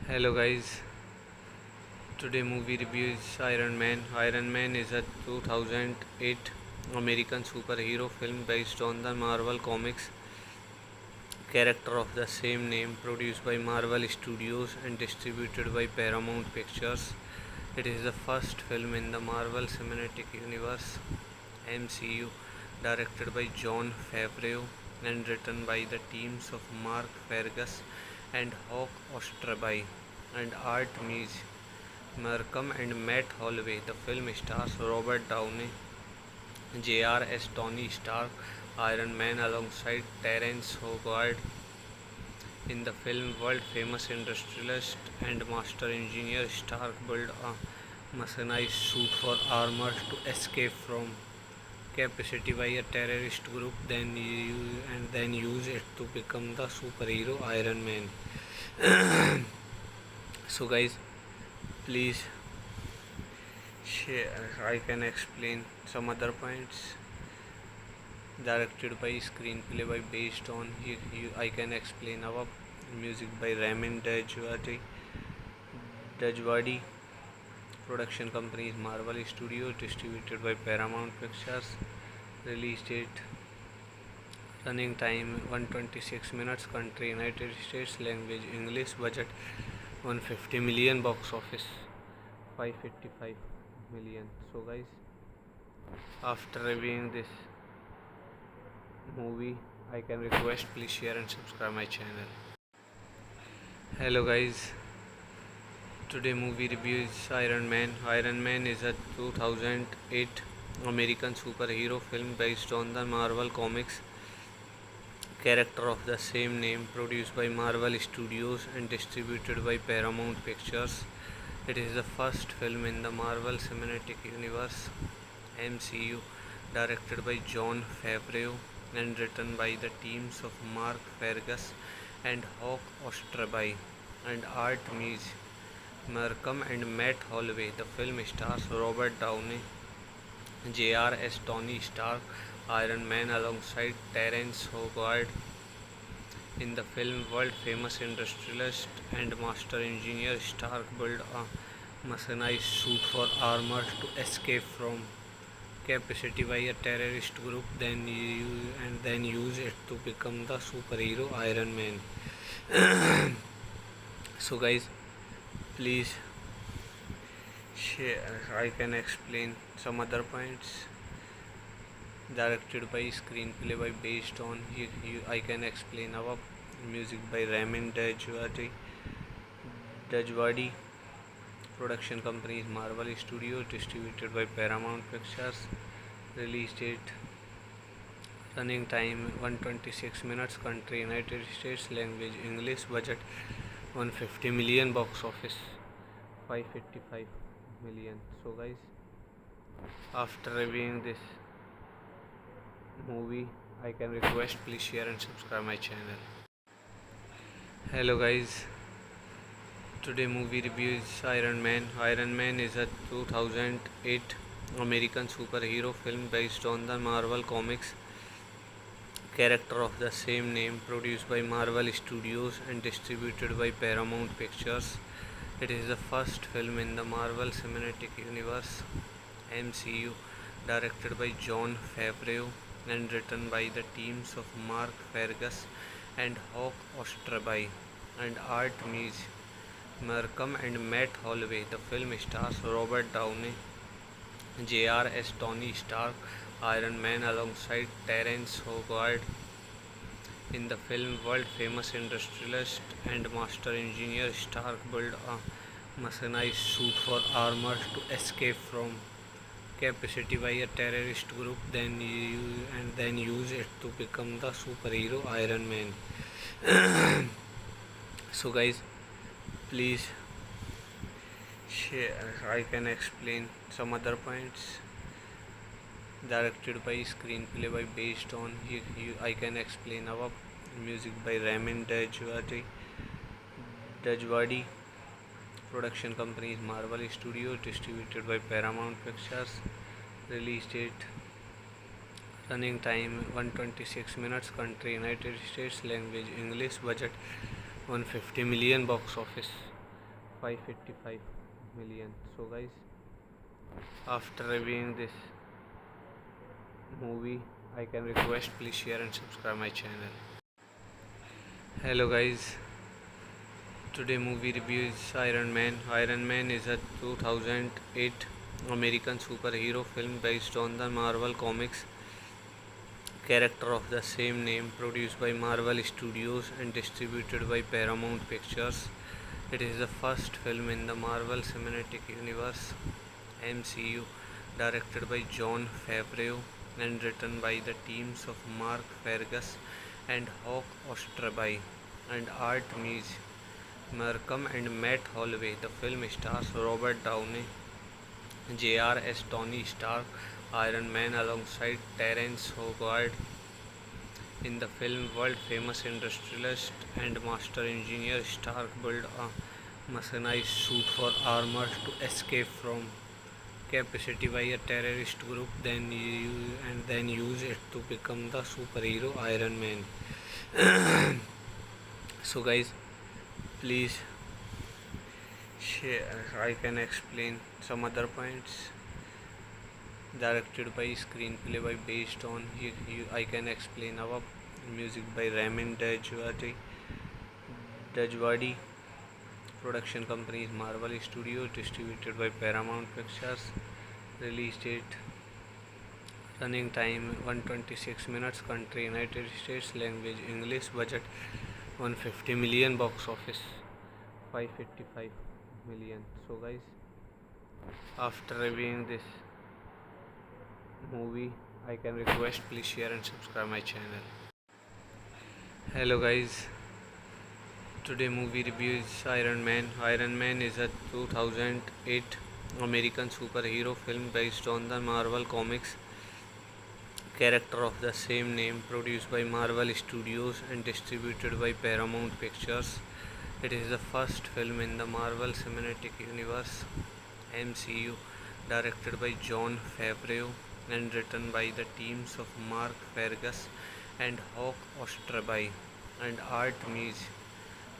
Hello guys, today movie review is Iron Man. Iron Man is a 2008 American superhero film based on the Marvel Comics character of the same name, produced by Marvel Studios and distributed by Paramount Pictures. It is the first film in the Marvel Cinematic Universe (MCU) directed by Jon Favreau and written by the teams of Mark Fergus and Hawk Ostraby and Art Mees Markham and Matt Holloway. The film stars Robert Downey, Jr. as Tony Stark, Iron Man, alongside Terrence Howard. In the film, world-famous industrialist and master engineer Stark built a mechanized suit for armor to escape from capacity by a terrorist group, then use it to become the superhero Iron Man. So, guys, please share. I can explain some other points. Directed by screenplay by based on I can explain our music by Ramin Dajwadi. Production company is Marvel Studios, distributed by Paramount Pictures. Release date, running time 126 minutes. Country United States. Language English. Budget 150 million. Box office 555 million. So guys, after reviewing this movie, I can request please share and subscribe my channel. Hello guys, today movie review is Iron Man. Iron Man is a 2008 American superhero film based on the Marvel Comics character of the same name, produced by Marvel Studios and distributed by Paramount Pictures. It is the first film in the Marvel Cinematic Universe (MCU) directed by Jon Favreau and written by the teams of Mark Fergus and Hawk Ostraby and Art Mees Markham and Matt Holloway. The film stars Robert Downey, Jr. as Tony Stark, Iron Man, alongside Terrence Howard. In the film, world-famous industrialist and master engineer Stark built a mechanized suit for armor to escape from capacity by a terrorist group, then use it to become the superhero Iron Man. So guys, please share. I can explain some other points. Directed by screenplay by based on I can explain our music by Ramin Dajwadi. Production company is Marvel Studios, distributed by Paramount Pictures. Release date, running time 126 minutes. Country United States. Language English. Budget 150 million. Box office 555 million. So guys, after reviewing this movie, I can request please share and subscribe my channel. Hello guys, today movie review is Iron Man. Iron Man is a 2008 American superhero film based on the Marvel Comics character of the same name, produced by Marvel Studios and distributed by Paramount Pictures. It is the first film in the Marvel Cinematic Universe (MCU) directed by Jon Favreau and written by the teams of Mark Fergus and Hawk Ostraby and Art Mees Markham and Matt Holloway. The film stars Robert Downey, Jr. as Tony Stark, Iron Man, alongside Terrence Howard. In the film, world-famous industrialist and master engineer Stark built a mechanized suit for armor to escape from capacity by a terrorist group, then use it to become the superhero Iron Man. So guys, please share. I can explain some other points. Directed by screenplay by based on I can explain our music by Ramin Dajwadi. Production company is Marvel Studios, distributed by Paramount Pictures. Release date, running time 126 minutes. Country United States. Language English. Budget 150 million. Box office 555 million. So guys, after reviewing this movie, I can request please share and subscribe my channel. Hello guys, today movie review is Iron Man. Iron Man is a 2008 American superhero film based on the Marvel Comics character of the same name, produced by Marvel Studios and distributed by Paramount Pictures. It is the first film in the Marvel Cinematic Universe (MCU), directed by Jon Favreau and written by the teams of Mark Fergus and Hawk Ostraby and Art Mees Markham and Matt Holloway. The film stars Robert Downey Jr. as Tony Stark, Iron Man, alongside Terrence Howard. In the film, world-famous industrialist and master engineer Stark built a mechanized suit for armor to escape from captivity by a terrorist group, then use it to become the superhero Iron Man. So guys, please share. I can explain some other points. Directed by, screenplay by, based on, I can explain our music by Ramin Djawadi. Production company is Marvel Studios, distributed by Paramount Pictures. Release date, running time 126 minutes, country United States, language English, budget 150 million, box office 555 million. So guys, after reviewing this movie, I can request please share and subscribe my channel. Hello guys, today movie review is Iron Man. Iron Man is a 2008 American superhero film based on the Marvel Comics character of the same name, produced by Marvel Studios and distributed by Paramount Pictures. It is the first film in the Marvel Cinematic Universe (MCU), directed by Jon Favreau and written by the teams of Mark Fergus and Hawk Ostraby and Art Mees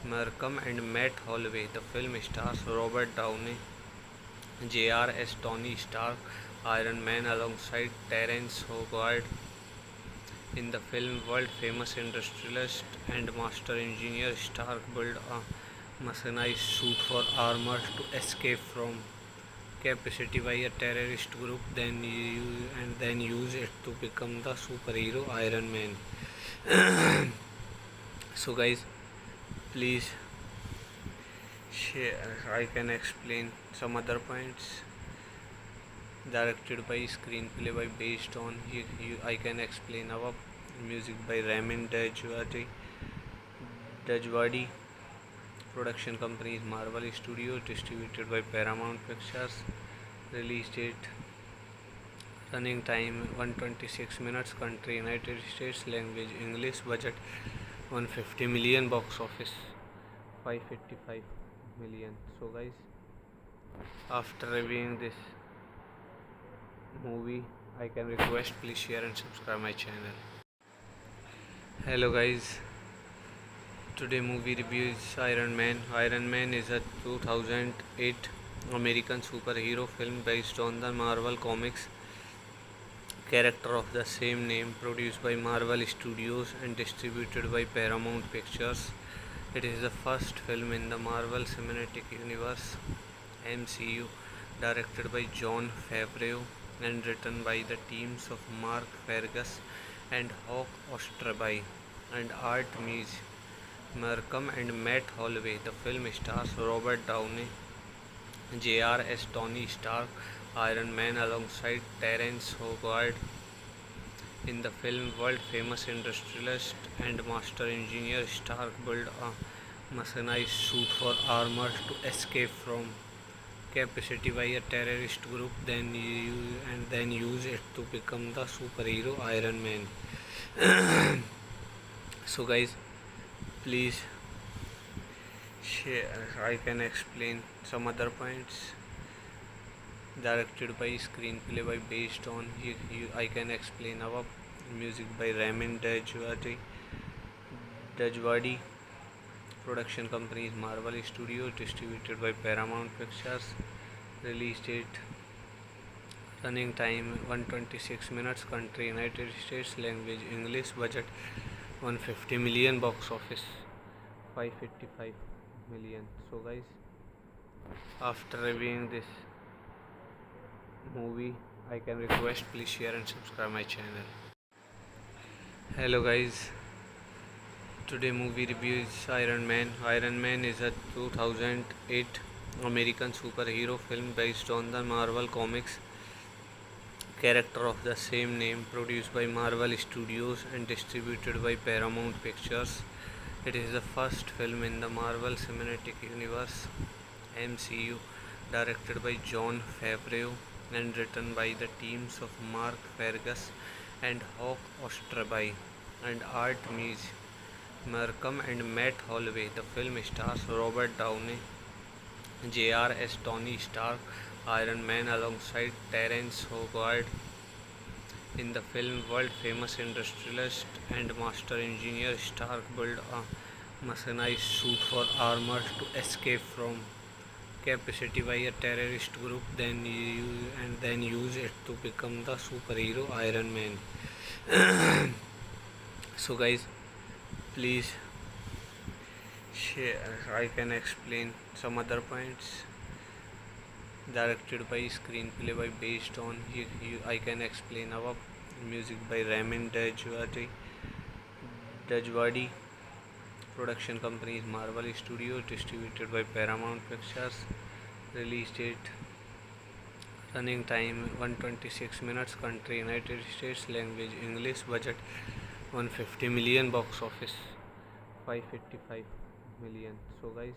Markham and Matt Holloway. The film stars Robert Downey Jr. as Tony Stark, Iron Man, alongside Terrence Howard. In the film, world-famous industrialist and master engineer Stark built a mechanized suit for armor to escape from captivity by a terrorist group, then use it to become the superhero Iron Man. So guys, please share. I can explain some other points. Directed by, screenplay by, based on, I can explain our music by Ramin Djawadi. Production company is Marvel Studios, distributed by Paramount Pictures. Release date, running time 126 minutes, country United States, language English, budget 150 million, box office 555 million. So guys, after reviewing this movie, I can request please share and subscribe my channel. Hello guys, today movie review is Iron Man. Iron Man is a 2008 American superhero film based on the Marvel Comics character of the same name, produced by Marvel Studios and distributed by Paramount Pictures. It is the first film in the Marvel Cinematic Universe (MCU), directed by Jon Favreau and written by the teams of Mark Fergus and Hawk Ostraby and Art Mees Markham and Matt Holloway. The film stars Robert Downey Jr. as Tony Stark, Iron Man, alongside Terrence Howard. In the film, world-famous industrialist and master engineer Stark built a mechanized suit for armor to escape from captivity by a terrorist group, then use it to become the superhero Iron Man. So guys, please share. I can explain some other points. Directed by, screenplay by, based on, I can explain our music by Ramin Djawadi. Production company is Marvel Studios, distributed by Paramount Pictures. Release date, running time 126 minutes, country United States, language English, budget 150 million, box office 555 million. So guys, after reviewing this movie, I can request please share and subscribe my channel. Hello guys, today movie review is Iron Man. Iron Man is a 2008 American superhero film based on the Marvel Comics character of the same name, produced by Marvel Studios and distributed by Paramount Pictures. It is the first film in the Marvel Cinematic Universe (MCU), directed by Jon Favreau and written by the teams of Mark Fergus and Hawk Ostraby and Art Mees Markham and Matt Holloway. The film stars Robert Downey Jr. as Tony Stark, Iron Man, alongside Terrence Howard. In the film, world-famous industrialist and master engineer Stark built a mechanized suit for armor to escape from captivity by a terrorist group, then use it to become the superhero Iron Man. So guys, please share. I can explain some other points. Directed by, screenplay by, based on, I can explain our music by Ramin Djawadi. Production company is Marvel Studios, distributed by Paramount Pictures. Release date, running time 126 minutes, country United States, language English, budget 150 million, box office 555 million. So guys,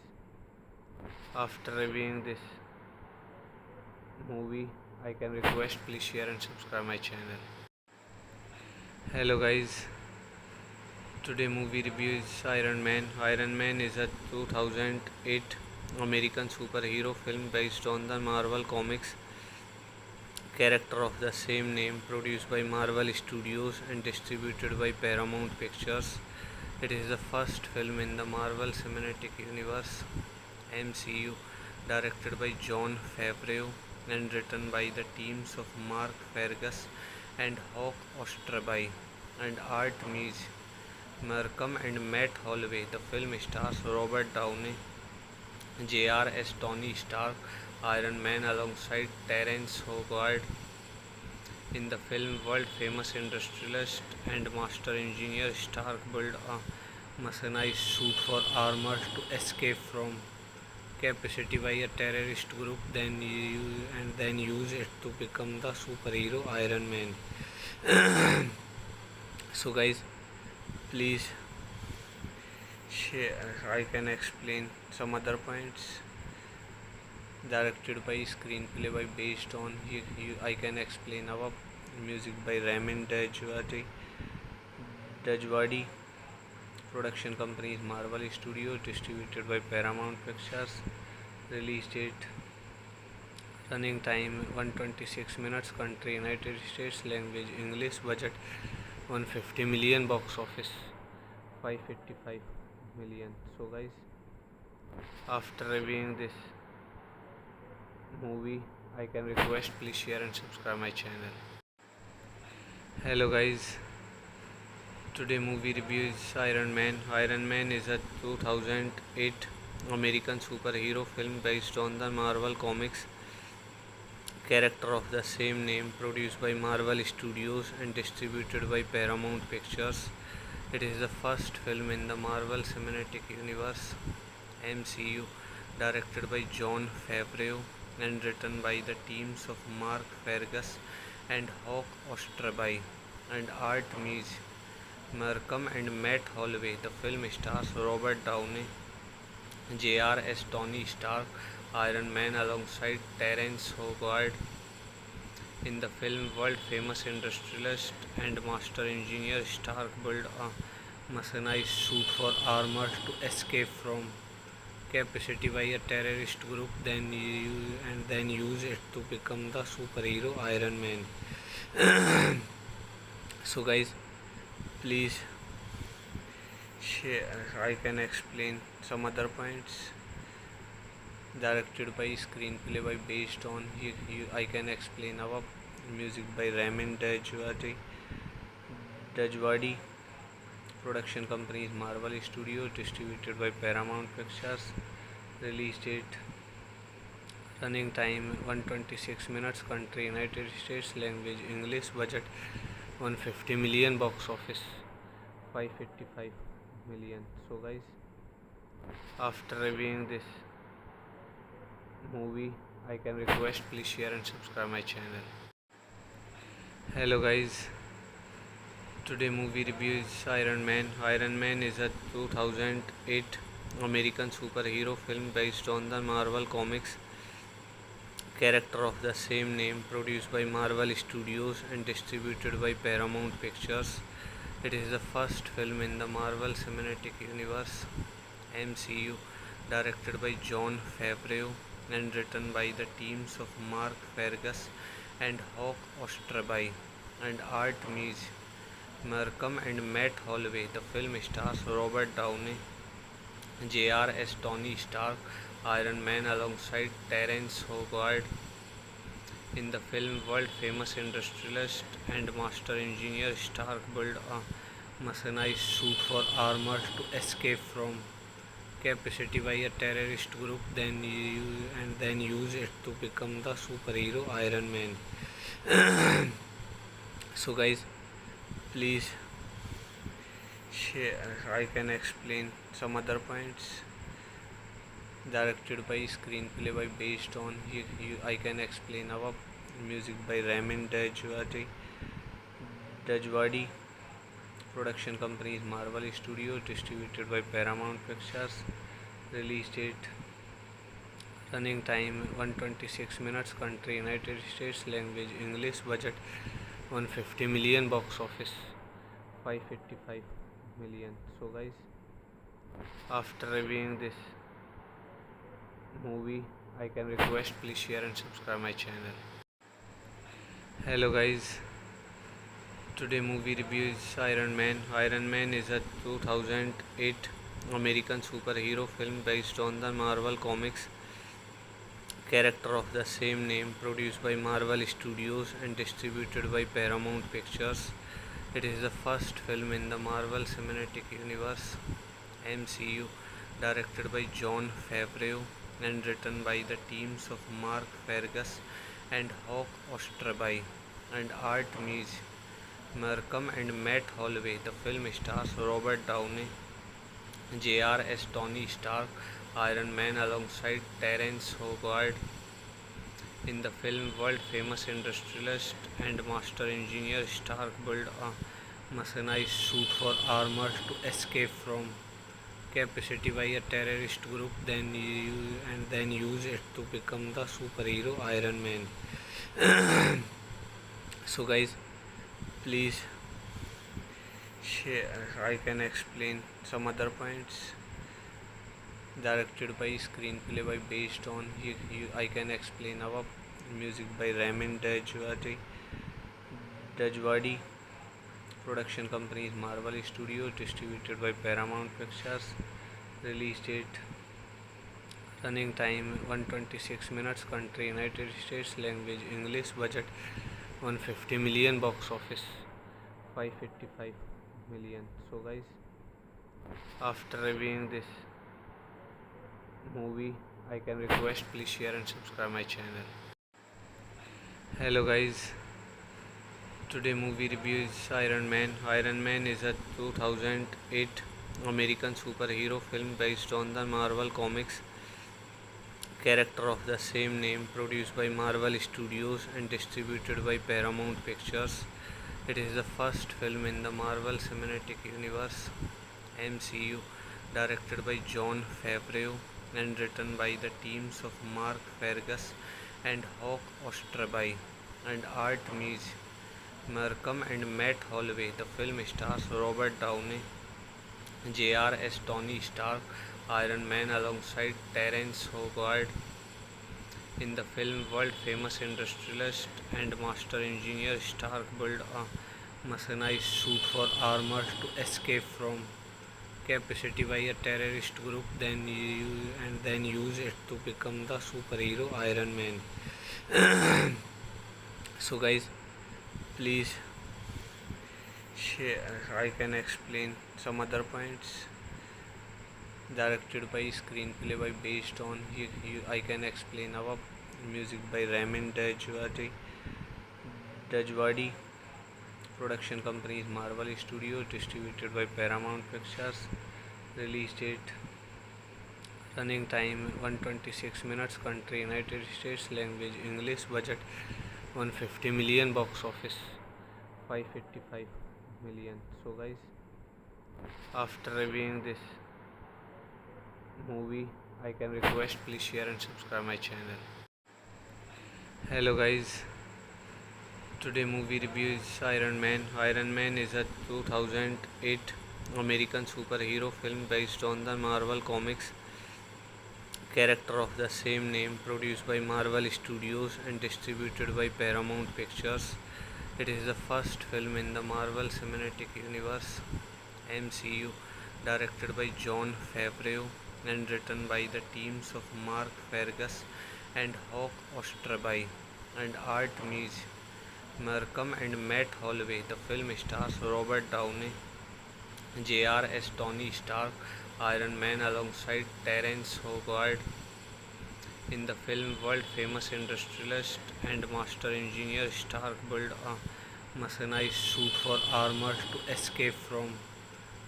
after reviewing this movie, I can request please share and subscribe my channel. Hello guys, today movie review is Iron Man. Iron Man is a 2008 American superhero film based on the Marvel Comics character of the same name, produced by Marvel Studios and distributed by Paramount Pictures. It is the first film in the Marvel Cinematic Universe (MCU), directed by Jon Favreau and written by the teams of Mark Fergus and Hawk Ostraby and Art Mees Markham and Matt Holloway. The film stars Robert Downey Jr. as Tony Stark, Iron Man, alongside Terrence Howard. In the film, world-famous industrialist and master engineer Stark built a mechanized suit for armor to escape from captivity by a terrorist group, then use it to become the superhero Iron Man. So guys, please share. I can explain some other points. Directed by, screenplay by, based on, I can explain our music by Ramin Djawadi. Production company is Marvel Studios, distributed by Paramount Pictures. Release date, running time 126 minutes, country United States, language English, budget 150 million, box office 555 million. So guys, after reviewing this movie, I can request please share and subscribe my channel. Hello guys, today movie review is Iron Man. Iron Man is a 2008 American superhero film based on the Marvel Comics character of the same name, produced by Marvel Studios and distributed by Paramount Pictures. It is the first film in the Marvel Cinematic Universe (MCU), directed by Jon Favreau and written by the teams of Mark Fergus and Hawk Ostraby and Art Mees Markham and Matt Holloway. The film stars Robert Downey Jr. as Tony Stark, Iron Man, alongside Terrence Howard. In the film, world-famous industrialist and master engineer Stark built a mechanized suit for armor to escape from captivity by a terrorist group, then use it to become the superhero Iron Man. So guys, please I can explain some other points. Directed by, screenplay by, based on, I can explain our music by Ramin Dajwadi. Production company is Marvel Studio, distributed by Paramount Pictures. Release date, running time 126 minutes, country United States, language English, budget 150 million, box office 555 million. So guys, after reviewing this movie, I can request please share and subscribe my channel. Hello guys, today movie review is Iron Man. Iron Man is a 2008 American superhero film based on the Marvel Comics character of the same name, produced by Marvel Studios and distributed by Paramount Pictures. It is the first film in the Marvel Cinematic Universe (MCU), directed by Jon Favreau and written by the teams of Mark Fergus and Hawk Ostraby and Art Mees Markham and Matt Holloway. The film stars Robert Downey Jr. as Tony Stark, Iron Man, alongside Terrence Howard. In the film, world-famous industrialist and master engineer Stark built a mechanized suit for armor to escape from capacity by a terrorist group, then use it to become the superhero Iron Man. So guys, please share. I can explain some other points. Directed by, screenplay by, based on, I can explain our music by Ramin Dajwadi. Production company is Marvel Studio, distributed by Paramount Pictures. Release date, running time 126 minutes, country United States, language English, budget 150 million, box office 555 million. So guys, after reviewing this movie, I can request please share and subscribe my channel. Hello guys, today movie review is Iron Man. Iron Man is a 2008 American superhero film based on the Marvel Comics character of the same name, produced by Marvel Studios and distributed by Paramount Pictures. It is the first film in the Marvel Cinematic Universe (MCU), directed by Jon Favreau and written by the teams of Mark Fergus and Hawk Ostraby and Art Mees Markham and Matt Holloway. The film stars Robert Downey Jr. as Tony Stark, Iron Man, alongside Terrence Howard. In the film, world-famous industrialist and master engineer Stark built a mechanized suit for armor to escape from capacity by a terrorist group, then use it to become the superhero Iron Man. So guys, please share. I can explain some other points. Directed by, screenplay by, based on, I can explain our music by Ramin Dajwadi. Production company is Marvel Studio, distributed by Paramount Pictures. Release date, running time 126 minutes, country United States, language English, budget 150 million, box office 555 million. So guys, after reviewing this movie, I can request please share and subscribe my channel. Hello guys, today movie review is Iron Man. Iron Man is a 2008 American superhero film based on the Marvel Comics character of the same name, produced by Marvel Studios and distributed by Paramount Pictures. It is the first film in the Marvel Cinematic Universe (MCU), directed by Jon Favreau and written by the teams of Mark Fergus and Hawk Ostraby and Art Mees Markham and Matt Holloway. The film stars Robert Downey Jr. as Tony Stark, Iron Man, alongside Terrence Howard. In the film, world-famous industrialist and master engineer Stark built a mechanized suit for armor to escape from capacity by a terrorist group, then use it to become the superhero Iron Man. So guys, please share. I can explain some other points. Directed by screenplay by based on I can explain our music by Ramin Dajwadi. Production company is Marvel Studios. Distributed by Paramount Pictures. Release date, running time 126 minutes. Country United States. Language English. Budget 150 million. Box office 555 million. So guys, after reviewing this movie, I can request please share and subscribe my channel. Hello guys, today movie review is Iron Man. Iron Man is a 2008 American superhero film based on the Marvel Comics character of the same name, produced by Marvel Studios and distributed by Paramount Pictures. It is the first film in the Marvel Cinematic Universe (MCU), directed by Jon Favreau and written by the teams of Mark Fergus and Hawk Ostraby and Art Markham and Matt Holloway. The film stars Robert Downey Jr. as Tony Stark, Iron Man, alongside Terrence Howard. In the film, world-famous industrialist and master engineer Stark built a mechanized suit for armor to escape from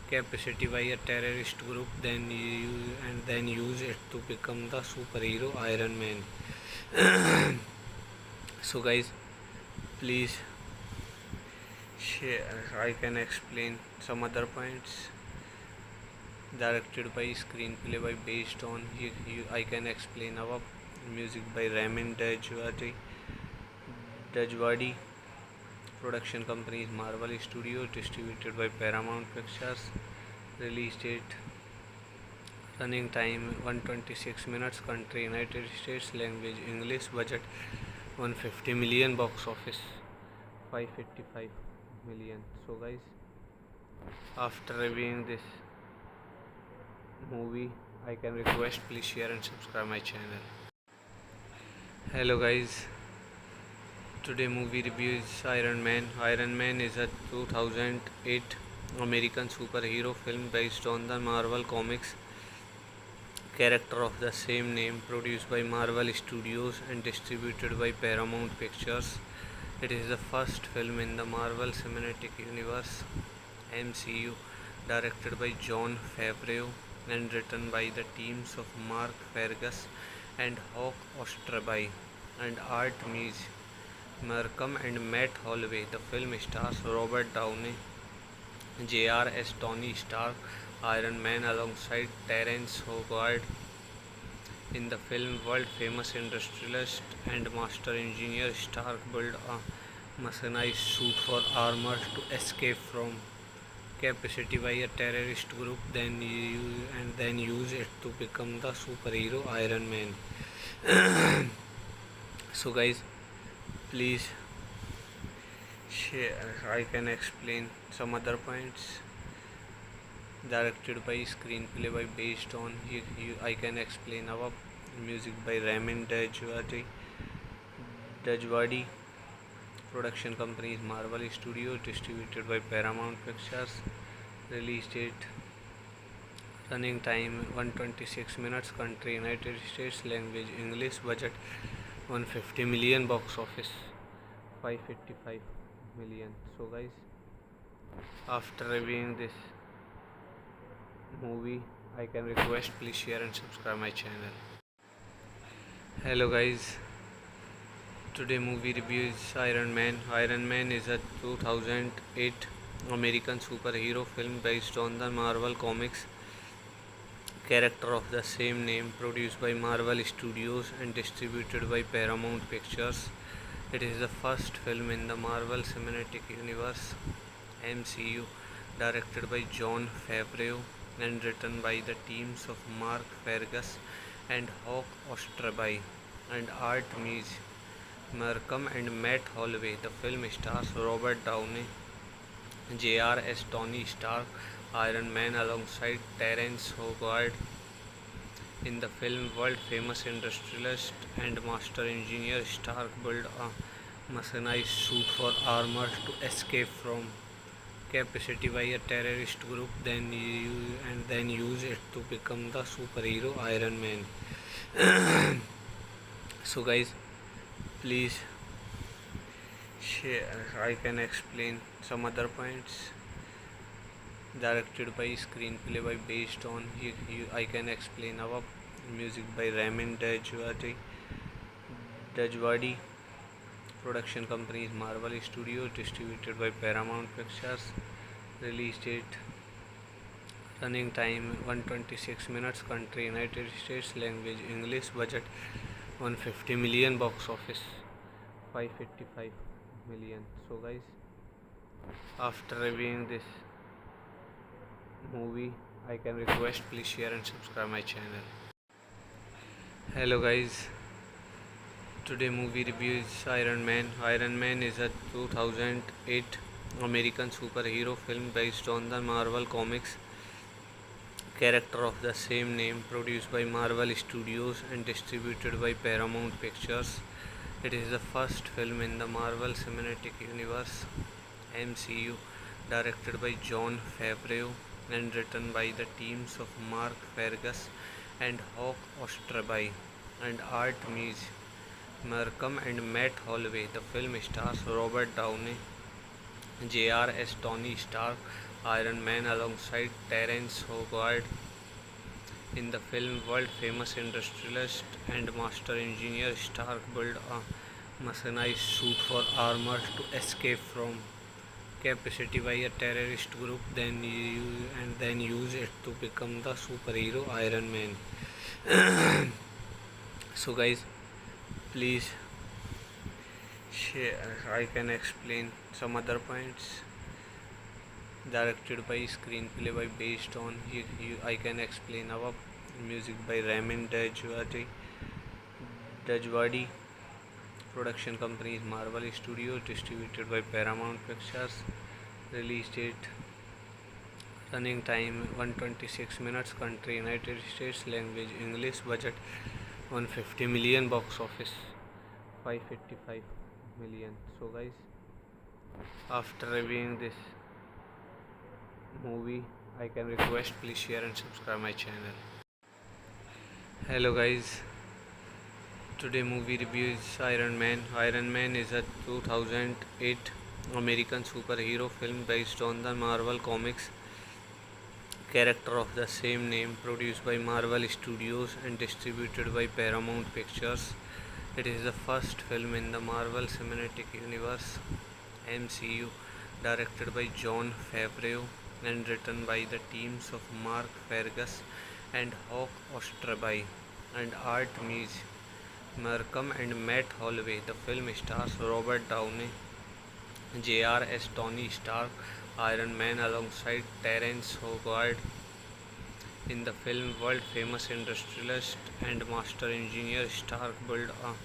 capacity by a terrorist group, then use it to become the superhero Iron Man. So guys, please share. I can explain some other points. Directed by screenplay by based on I can explain our music by Ramin Dajwadi. Production company is Marvel Studios. Distributed by Paramount Pictures. Release date, running time 126 minutes. Country United States. Language English. Budget 150 million. Box office 555 million. So guys, after reviewing this movie, I can request please share and subscribe my channel. Hello guys, today movie review is Iron Man. Iron Man is a 2008 American superhero film based on the Marvel Comics character of the same name, produced by Marvel Studios and distributed by Paramount Pictures. It is the first film in the Marvel Cinematic Universe (MCU), directed by Jon Favreau and written by the teams of Mark Fergus and Hawk Ostraby and Art Markham and Matt Holloway. The film stars Robert Downey Jr. as Tony Stark, Iron Man, alongside Terrence Howard. In the film, world-famous industrialist and master engineer Stark built a mechanized suit for armor to escape from capacity by a terrorist group, then use it to become the superhero Iron Man. So guys, please share. I can explain some other points. Directed by screenplay by based on I can explain our music by Ramin Dajwadi. Production company is Marvel Studios. Distributed by Paramount Pictures. Release date, running time 126 minutes. Country United States. Language English. Budget 150 million. Box office 555 million. So guys, after reviewing this movie, I can request please share and subscribe my channel. Hello guys, today movie review is Iron Man. Iron Man is a 2008 American superhero film based on the Marvel Comics character of the same name, produced by Marvel Studios and distributed by Paramount Pictures. It is the first film in the Marvel Cinematic Universe (MCU), directed by Jon Favreau and written by the teams of Mark Fergus and Hawk Ostraby and Art Markham and Matt Holloway. The film stars Robert Downey Jr. as Tony Stark, Iron Man alongside Terrence Howard. In the film, world-famous industrialist and master engineer Stark built a mechanized suit for armor to escape from capacity by a terrorist group, then use it to become the superhero Iron Man. So, guys, please share. I can explain some other points. Directed by, screenplay by, based on, I can explain our music by Ramin Dajwadi. Production company is Marvel Studios, distributed by Paramount Pictures. Release date, running time 126 minutes, country United States, language English, budget 150 million, box office 555 million. So guys, after reviewing this movie, I can request please share and subscribe my channel. Hello guys, today movie review is Iron Man. Iron Man is a 2008 American superhero film based on the Marvel Comics character of the same name, produced by Marvel Studios and distributed by Paramount Pictures. It is the first film in the Marvel Cinematic Universe (MCU), directed by Jon Favreau and written by the teams of Mark Fergus and Hawk Ostraby and Art Mees Markham and Matt Holloway. The film stars Robert Downey Jr. as Tony Stark, Iron Man, alongside Terrence Howard. In the film, world-famous industrialist and master engineer Stark built a mechanized suit for armor to escape from capacity by a terrorist group, then use it to become the superhero Iron Man. So guys, please share. I can explain some other points. Directed by, screenplay by, based on, I can explain our music by Ramin Dajwadi. Production company is Marvel Studios, distributed by Paramount Pictures. Release date, running time 126 minutes, country United States, language English, budget 150 million, box office 555 million. So guys, after reviewing this movie, I can request please share and subscribe my channel. Hello guys, today movie review is Iron Man. Iron Man is a 2008 American superhero film based on the Marvel Comics character of the same name, produced by Marvel Studios and distributed by Paramount Pictures. It is the first film in the Marvel Cinematic Universe (MCU), directed by Jon Favreau and written by the teams of Mark Fergus and Hawk Ostraby and Art Mees Markham and Matt Holloway. The film stars Robert Downey Jr. as Tony Stark, Iron Man, alongside Terrence Howard. In the film, world-famous industrialist and master engineer Stark built a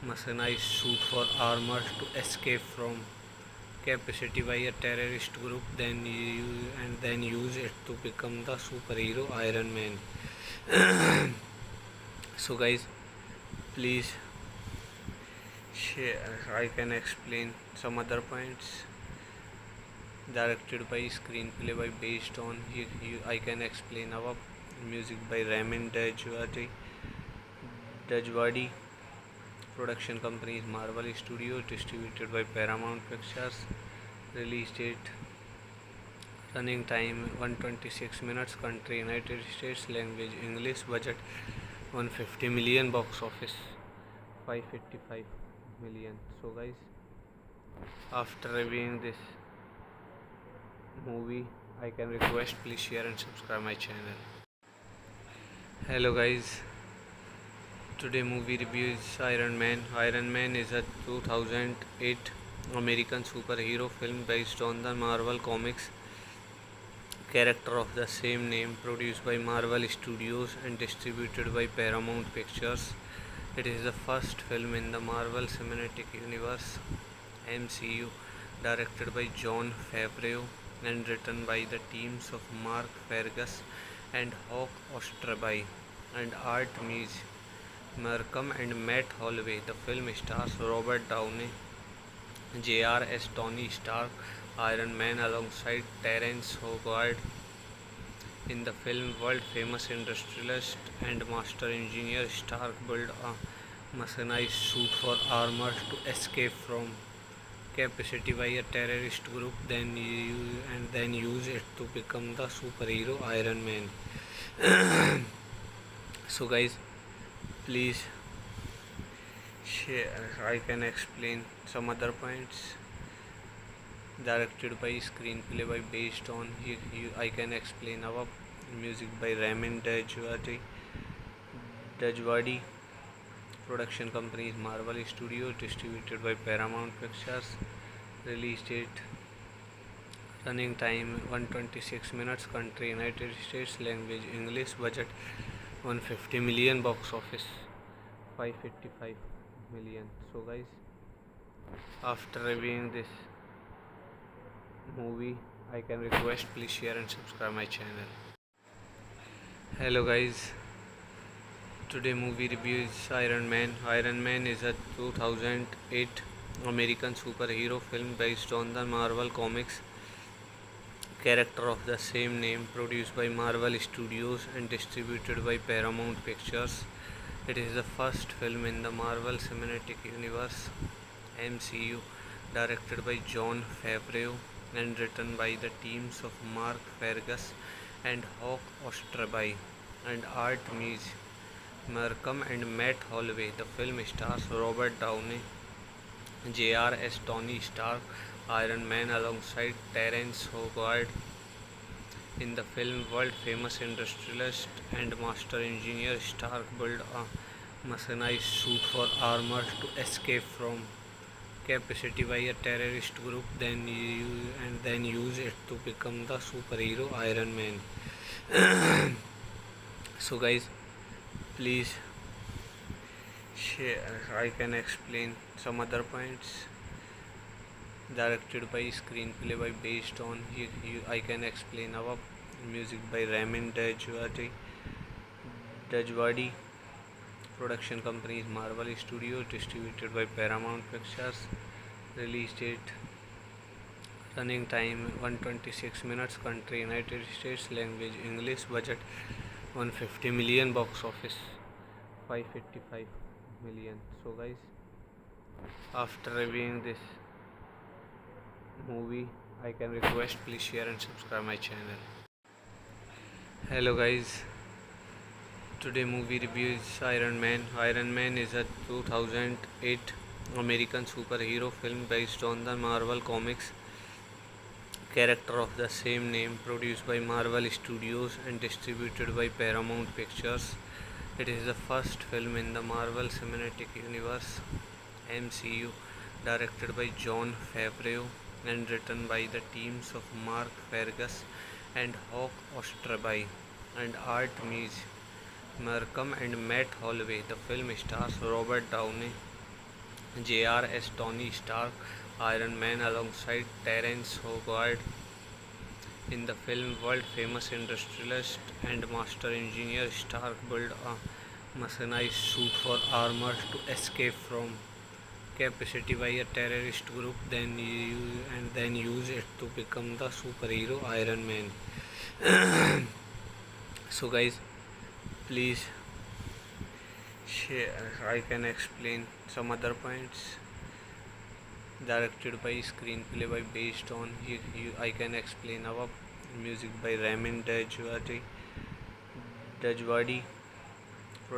mechanized suit for armor to escape from capacity by a terrorist group, then use it to become the superhero Iron Man. So guys, please share. I can explain some other points. Directed by, screenplay by, based on, I can explain our music by Ramin Dajwadi. Production company is Marvel Studios, distributed by Paramount Pictures. Release date, running time 126 minutes, country United States, language English, budget 150 million, box office 555 million. So guys, after reviewing this movie, I can request please share and subscribe my channel. Hello guys, today movie review is Iron Man. Iron Man is a 2008 American superhero film based on the Marvel Comics character of the same name, produced by Marvel Studios and distributed by Paramount Pictures. It is the first film in the Marvel Cinematic Universe (MCU), directed by Jon Favreau and written by the teams of Mark Fergus and Hawk Ostraby and Art Mees Markham and Matt Holloway. The film stars Robert Downey, J.R.S. Tony Stark, Iron Man alongside Terence Howard. In the film, world-famous industrialist and master engineer Stark built a mechanized suit for armor to escape from capacity by a terrorist group, then use it to become the superhero Iron Man. So, guys, please share. I can explain some other points. Directed by screenplay by based on I can explain our music by Ramin Dajwadi. Production company is Marvel Studios. Distributed by Paramount Pictures. Release date, running time 126 minutes. Country United States. Language English. Budget 150 million. Box office 555 million. So guys, after reviewing this movie, I can request please share and subscribe my channel. Hello guys, today movie review is Iron Man. Iron Man is a 2008 American superhero film based on the Marvel Comics character of the same name, produced by Marvel Studios and distributed by Paramount Pictures. It is the first film in the Marvel Cinematic Universe (MCU), directed by Jon Favreau and written by the teams of Mark Fergus and Hawk Ostraby and Art Mees Markham and Matt Holloway. The film stars Robert Downey, J.R.S. Tony Stark, Iron Man alongside Terence Howard. In the film, world-famous industrialist and master engineer Stark built a mechanized suit for armor to escape from capacity by a terrorist group, then use it to become the superhero Iron Man. So guys, please share. I can explain some other points. Directed by screenplay by based on I can explain our music by Ramin Dajwadi. Production company is Marvel Studios. Distributed by Paramount Pictures. Release date, running time 126 minutes. Country United States. Language English. Budget 150 million. Box office 555 million. So guys, after reviewing this movie, I can request please share and subscribe my channel. Hello guys, today movie review is Iron Man. Iron Man is a 2008 American superhero film based on the Marvel Comics character of the same name, produced by Marvel Studios and distributed by Paramount Pictures. It is the first film in the Marvel Cinematic Universe (MCU), directed by Jon Favreau and written by the teams of Mark Fergus and Hawk Ostraby and Art Mees Markham and Matt Holloway. The film stars Robert Downey, J.R.S. Tony Stark, Iron Man alongside Terence Howard. In the film, world-famous industrialist and master engineer Stark built a mechanized suit for armor to escape from capacity by a terrorist group, then use it to become the superhero Iron Man. So guys, please share. I can explain some other points. Directed by screenplay by based on I can explain our music by Ramin Dajwadi.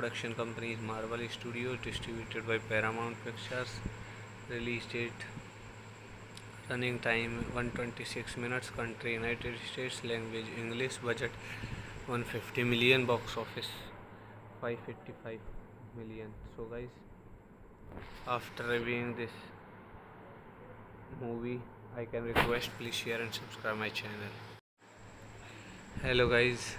Production company is Marvel Studios. Distributed by Paramount Pictures. Release date, running time 126 minutes. Country United States. Language English. Budget 150 million. Box office 555 million. So guys, after reviewing this movie, I can request please share and subscribe my channel. Hello guys,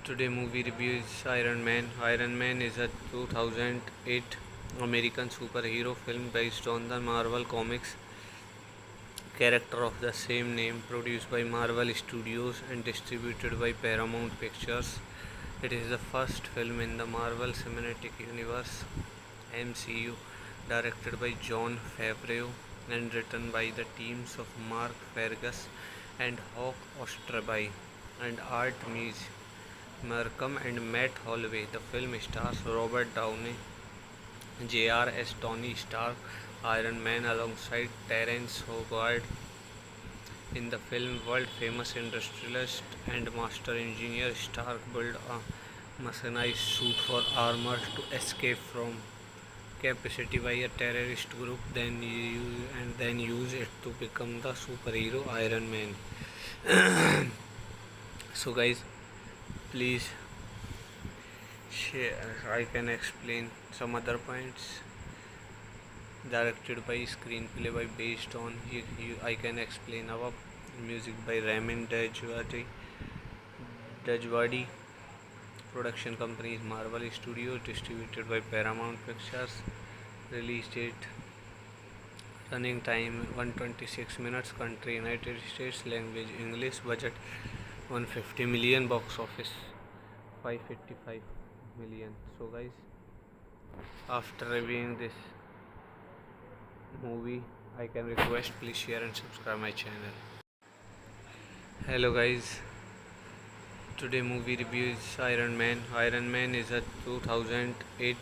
today movie review is Iron Man. Iron Man is a 2008 American superhero film based on the Marvel Comics character of the same name, produced by Marvel Studios and distributed by Paramount Pictures. It is the first film in the Marvel Cinematic Universe (MCU) directed by Jon Favreau and written by the teams of Mark Fergus and Hawk Ostraby and Art Mees Markham and Matt Holloway. The film stars Robert Downey Jr. as Tony Stark, Iron Man, alongside Terrence Howard. In the film, world-famous industrialist and master engineer Stark built a mechanized suit for armor to escape from capacity by a terrorist group, then use it to become the superhero Iron Man. So, guys, please share. I can explain some other points. Directed by screenplay by based on I can explain our music by Ramin Dajwadi. Production company is Marvel Studios, distributed by Paramount Pictures. Release date, running time 126 minutes. Country United States. Language English. Budget 150 million. Box office 555 million. So, guys, after reviewing this movie, I can request please share and subscribe my channel. Hello, guys. Today movie review is Iron Man. Iron Man is a 2008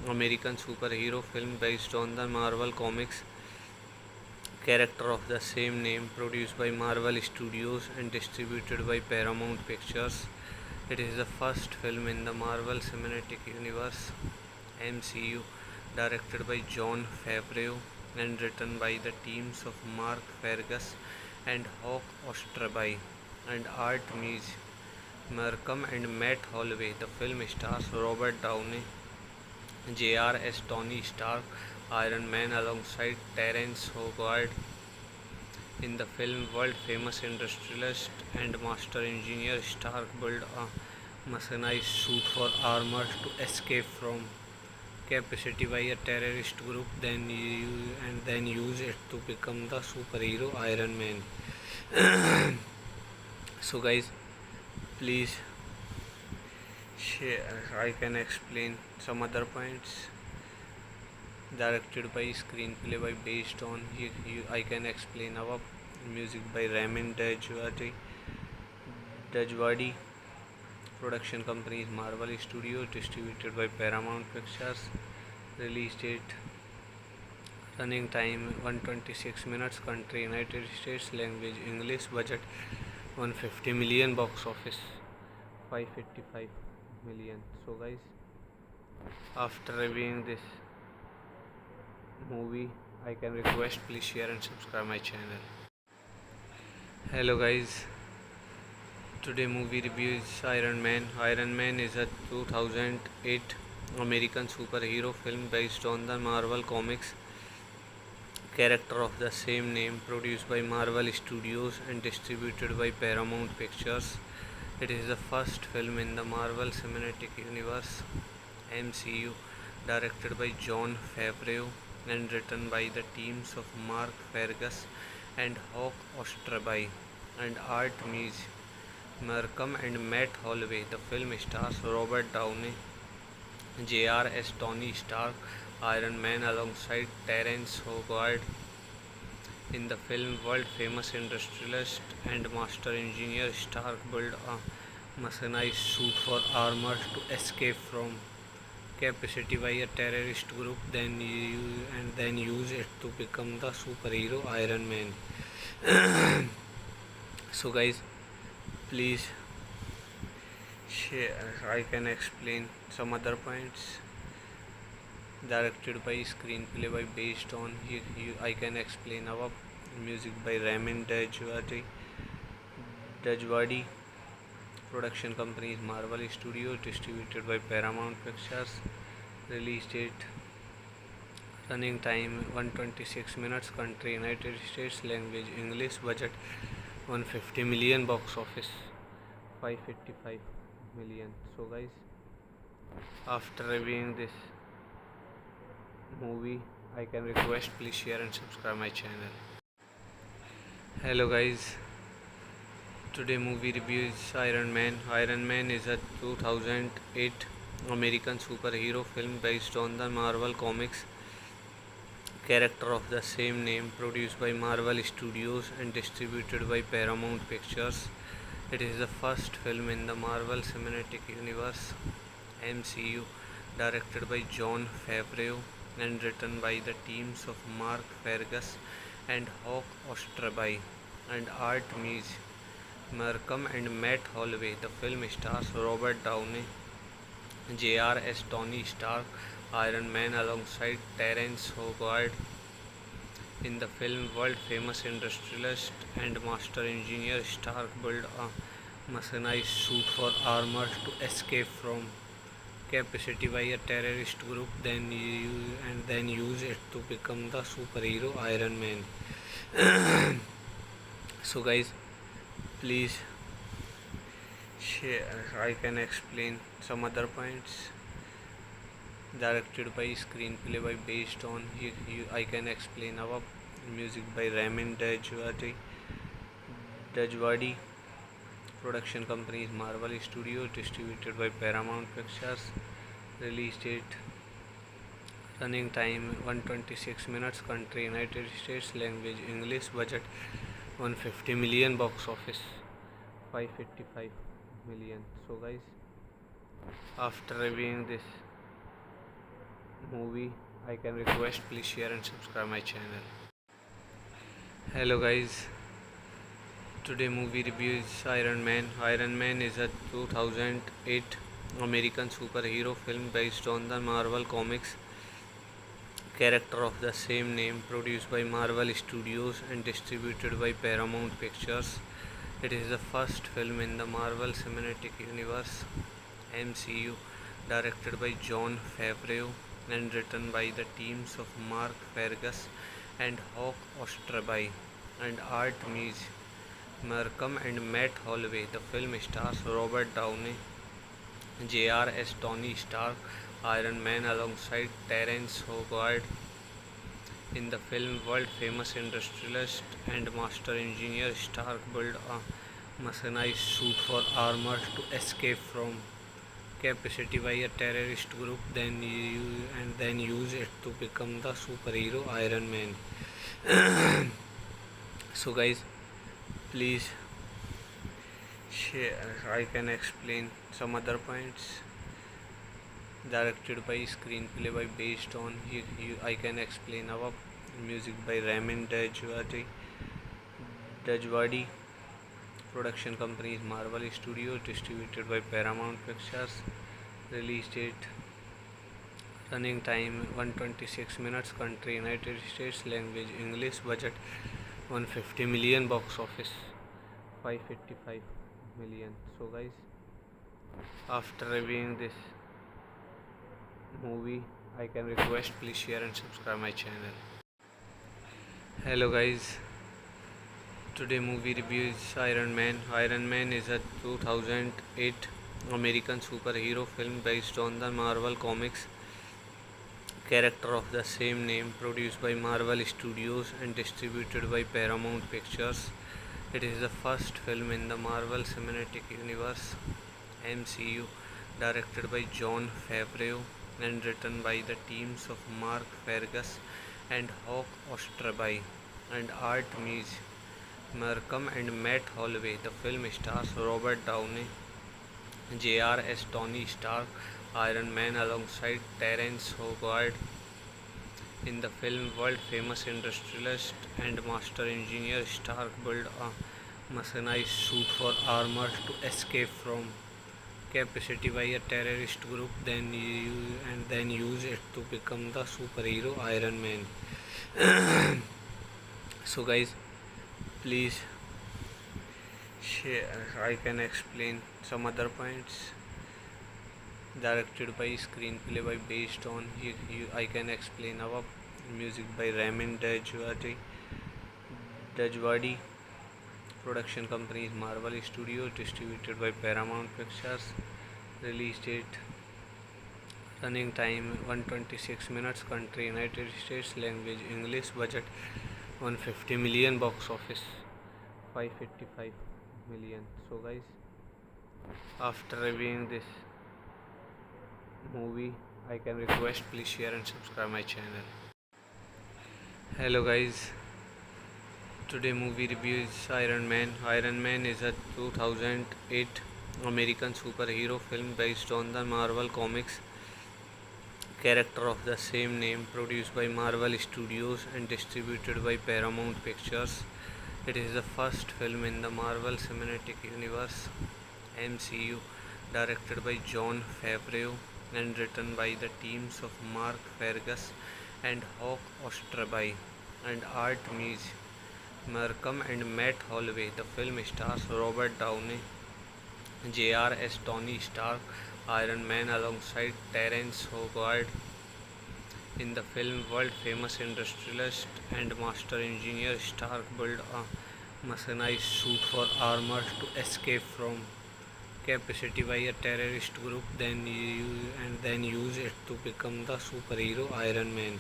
American superhero film based on the Marvel Comics character of the same name, produced by Marvel Studios and distributed by Paramount Pictures. It is the first film in the Marvel Cinematic Universe (MCU) directed by Jon Favreau and written by the teams of Mark Fergus and Hawk Ostraby and Art Mees Markham and Matt Holloway. The film stars Robert Downey Jr. as Tony Stark, Iron Man, alongside Terrence Howard. In the film, world-famous industrialist and master engineer Stark built a mechanized suit for armor to escape from capacity by a terrorist group, then use it to become the superhero Iron Man. So, guys, please share. I can explain some other points. Directed by screenplay by based on I can explain our music by Ramin Dajwadi. Production company is Marvel Studios, distributed by Paramount Pictures. Release date, running time 126 minutes. Country United States. Language English. Budget 150 million. Box office 555 million. So, guys, after reviewing this movie, I can request please share and subscribe my channel. Hello, guys. Today movie review is Iron Man. Iron Man is a 2008 American superhero film based on the Marvel Comics character of the same name, produced by Marvel Studios and distributed by Paramount Pictures. It is the first film in the Marvel Cinematic Universe (MCU) directed by Jon Favreau and written by the teams of Mark Fergus and Hawk Ostraby and Art Mees Markham and Matt Holloway. The film stars Robert Downey Jr. as Tony Stark, Iron Man, alongside Terrence Howard. In the film, world-famous industrialist and master engineer Stark built a mechanized suit for armor to escape from capacity by a terrorist group, then use it to become the superhero Iron Man. So, guys, please share. I can explain some other points. Directed by screenplay by based on I can explain our music by Ramin Dajwadi. Hello, guys. Today movie review is Iron Man. Iron Man is a 2008 American superhero film based on the Marvel Comics character of the same name, produced by Marvel Studios and distributed by Paramount Pictures. It is the first film in the Marvel Cinematic Universe (MCU) directed by Jon Favreau and written by the teams of Mark Fergus and Hawk Ostraby and Art Mees Markham and Matt Holloway. The film stars Robert Downey Jr. as Tony Stark, Iron Man, alongside Terrence Howard. In the film, world-famous industrialist and master engineer Stark built a mechanized suit for armor to escape from capacity by a terrorist group, then use it to become the superhero Iron Man. So, guys, please share. I can explain some other points. Directed by screenplay by based on I can explain our music by Ramin Dajwadi. Production company is Marvel Studios, distributed by Paramount Pictures. Release date, running time 126 minutes. Country United States. Language English. Budget 150 million. Box office 555 million. So, guys, after reviewing this movie, I can request please share and subscribe my channel. Hello guys, today movie review is Iron Man. Iron Man is a 2008 American superhero film based on the Marvel Comics character of the same name, produced by Marvel Studios and distributed by Paramount Pictures. It is the first film in the Marvel Cinematic Universe (MCU) directed by Jon Favreau and written by the teams of Mark Fergus and Hawk Ostraby and Art Mees Markham and Matt Holloway. The film stars Robert Downey Jr. as Tony Stark, Iron Man, alongside Terrence Howard. In the film, world-famous industrialist and master engineer Stark built a mechanized suit for armor to escape from capacity by a terrorist group, then use it to become the superhero Iron Man. So, guys, please share. I can explain some other points. Directed by, screenplay by, based on I can explain our music by Ramin Dajwadi. Production company is Marvel Studios, distributed by Paramount Pictures. Release date, running time 126 minutes, country United States, language English, budget 150 million, box office 555 million. So guys, after reviewing this movie, I can request please share and subscribe my channel. Hello guys, today movie review is Iron Man. Iron Man is a 2008 American superhero film based on the Marvel Comics character of the same name, produced by Marvel Studios and distributed by Paramount Pictures. It is the first film in the Marvel Cinematic Universe (MCU) directed by Jon Favreau and written by the teams of Mark Fergus and Hawk Ostraby and Art Mees Markham and Matt Holloway. The film stars Robert Downey Jr. as Tony Stark, Iron Man, alongside Terrence Howard. In the film, world-famous industrialist and master engineer Stark built a mechanized suit for armor to escape from capacity by a terrorist group, then use it to become the superhero Iron Man. So guys, please share. I can explain some other points. Directed by, screenplay by, based on I can explain our music by Ramin Dajwadi. Production company is Marvel Studios, distributed by Paramount Pictures. Release date, running time 126 minutes, country United States, language English, budget 150 million, box office 555 million. So guys, after reviewing this movie, I can request please share and subscribe my channel. Hello guys, today movie review is Iron Man. Iron Man is a 2008 American superhero film based on the Marvel Comics character of the same name, produced by Marvel Studios and distributed by Paramount Pictures. It is the first film in the Marvel Cinematic Universe (MCU) directed by Jon Favreau and written by the teams of Mark Fergus and Hawk Ostraby and Art Mees Markham and Matt Holloway. The film stars Robert Downey Jr. as Tony Stark, Iron Man, alongside Terrence Howard. In the film, world-famous industrialist and master engineer Stark built a mechanized suit for armor to escape from capacity by a terrorist group, then use it to become the superhero Iron Man. So guys, please share. I can explain some other points. Directed by, screenplay by, based on I can explain our music by Ramin Dajwadi. Production company is Marvel Studios, distributed by Paramount Pictures. Release date, running time 126 minutes, country United States, language English, budget 150 million, box office 555 million. So guys, after reviewing this movie, I can request please share and subscribe my channel. Hello guys, today movie review is Iron Man. Iron Man is a 2008 American superhero film based on the Marvel Comics character of the same name, produced by Marvel Studios and distributed by Paramount Pictures. It is the first film in the Marvel Cinematic Universe (MCU) directed by Jon Favreau and written by the teams of Mark Fergus and Hawk Ostraby and Art Mees Markham and Matt Holloway. The film stars Robert Downey, Jr. as Tony Stark, Iron Man, alongside Terrence Howard. In the film, world-famous industrialist and master engineer Stark built a mechanized suit for armor to escape from captivity by a terrorist group, then use it to become the superhero Iron Man.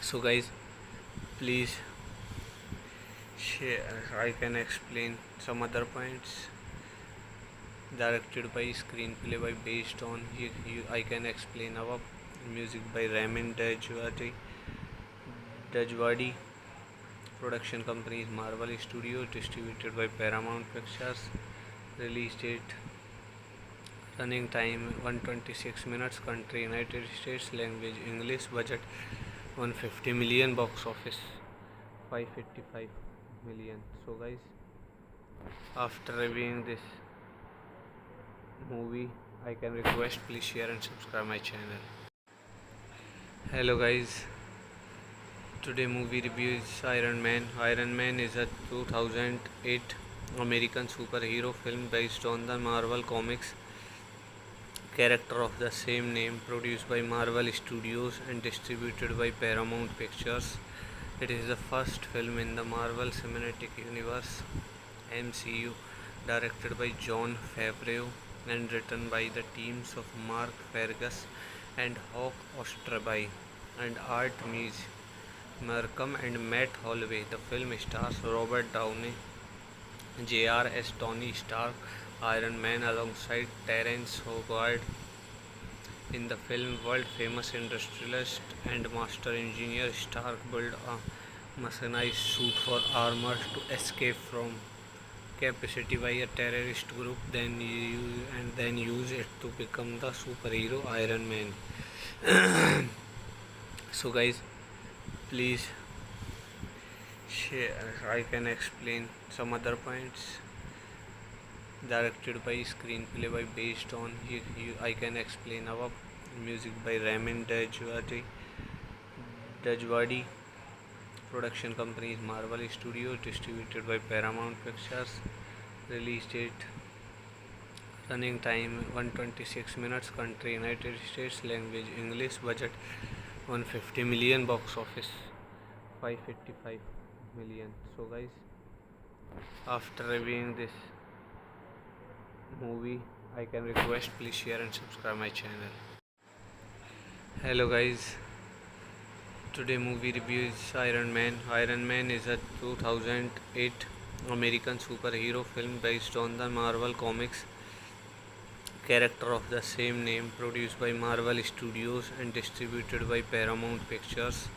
So guys, please share. I can explain some other points. Directed by, screenplay by, based on, I can explain our music by Ramin Djawadi. Production company is Marvel Studios, distributed by Paramount Pictures. Release date, running time 126 minutes, country United States, language English, budget 150 million, box office 555 million. So guys, after reviewing this movie, I can request please share and subscribe my channel. Hello guys, today movie review is Iron Man. Iron Man is a 2008 American superhero film based on the Marvel Comics character of the same name, produced by Marvel Studios and distributed by Paramount Pictures. It is the first film in the Marvel Cinematic Universe (MCU) directed by Jon Favreau and written by the teams of Mark Fergus and Hawk Ostraby and Art Mees Markham and Matt Holloway. The film stars Robert Downey, Jr. as Tony Stark, Iron Man, alongside Terrence Howard. In the film, world-famous industrialist and master engineer Stark built a mechanized suit for armor to escape from captivity by a terrorist group, then use it to become the superhero Iron Man. So guys, please share. I can explain some other points. Directed by, screenplay by, based on, I can explain our music by Ramin Djawadi. Production company is Marvel Studios, distributed by Paramount Pictures. Release date, running time 126 minutes, country United States, language English, budget 150 million, box office 555 million. So guys, after reviewing this movie, I can request please share and subscribe my channel. Hello guys, today movie review is Iron Man. Iron Man is a 2008 American superhero film based on the Marvel Comics character of the same name, produced by Marvel Studios and distributed by Paramount Pictures.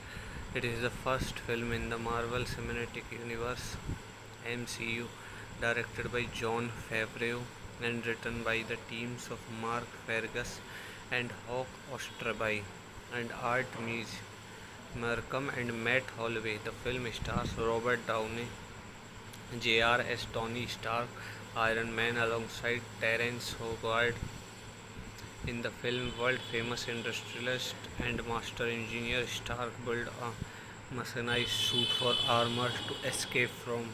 It is the first film in the Marvel Cinematic Universe (MCU) directed by Jon Favreau and written by the teams of Mark Fergus and Hawk Ostraby and Art Mees Markham and Matt Holloway. The film stars Robert Downey, Jr. as Tony Stark, Iron Man, alongside Terrence Howard. In the film, world-famous industrialist and master engineer Stark built a mechanized suit for armor to escape from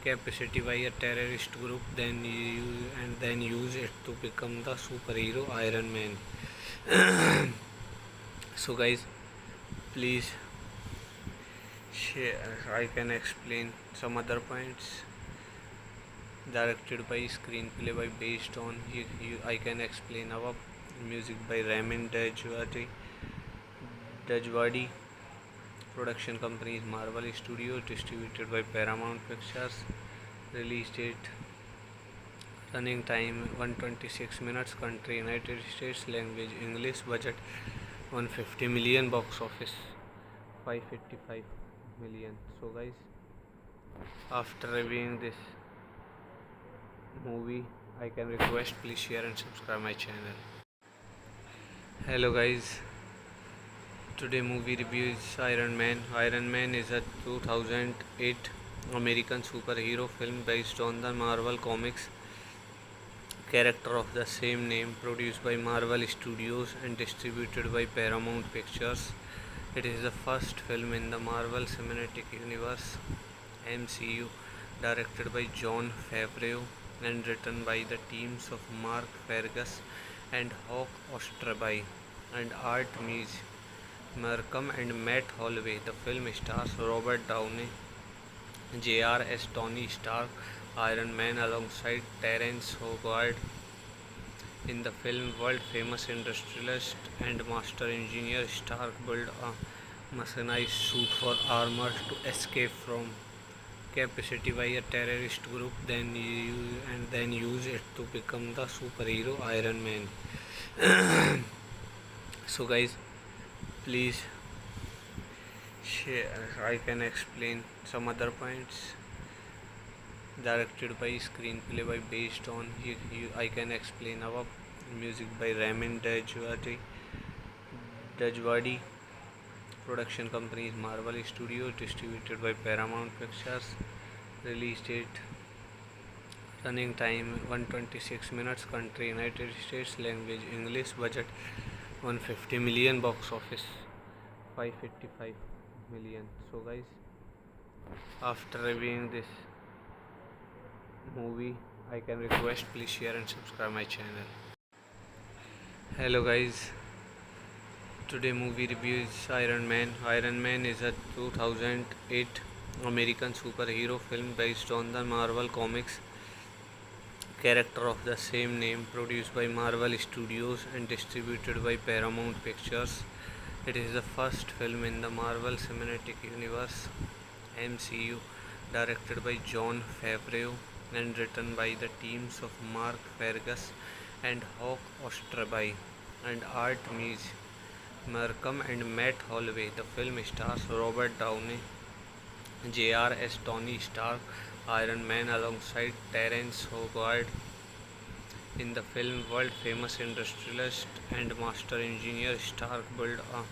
captivity by a terrorist group, then use it to become the superhero Iron Man. So guys, please share. I can explain some other points. Directed by, screenplay by, based on, I can explain our music by Ramin Djawadi. Production company is Marvel Studios. Distributed by Paramount Pictures. Release date, running time 126 minutes. Country United States. Language English. Budget 150 million. Box office 555 million. So guys, after reviewing this movie, I can request please share and subscribe my channel. Hello guys, today movie review is Iron Man. Iron Man is a 2008 American superhero film based on the Marvel Comics character of the same name, produced by Marvel Studios and distributed by Paramount Pictures. It is the first film in the Marvel Cinematic Universe (MCU) directed by Jon Favreau and written by the teams of Mark Fergus and Hawk Ostraby and Art Mees Markham and Matt Holloway. The film stars Robert Downey Jr. as Tony Stark, Iron Man, alongside Terrence Howard. In the film, world-famous industrialist and master engineer Stark built a mechanized suit for armor to escape from captivity by a terrorist group, then use it to become the superhero Iron Man. So guys, please share. I can explain some other points. Directed by, screenplay by, based on I can explain our music by Ramin Djawadi. Production company is Marvel Studios. Distributed by Paramount Pictures. Release date, running time 126 minutes. Country United States. Language English. Budget 150 million. Box office 555 million. So guys, after reviewing this movie, I can request please share and subscribe my channel. Hello guys, today movie review is Iron Man. Iron Man is a 2008 American superhero film based on the Marvel Comics character of the same name, produced by Marvel Studios and distributed by Paramount Pictures. It is the first film in the Marvel Cinematic Universe (MCU) directed by Jon Favreau and written by the teams of Mark Fergus and Hawk Ostraby and Art Mees Markham and Matt Holloway. The film stars Robert Downey Jr. as Tony Stark, Iron Man, alongside Terrence Howard. In the film, world-famous industrialist and master engineer Stark built a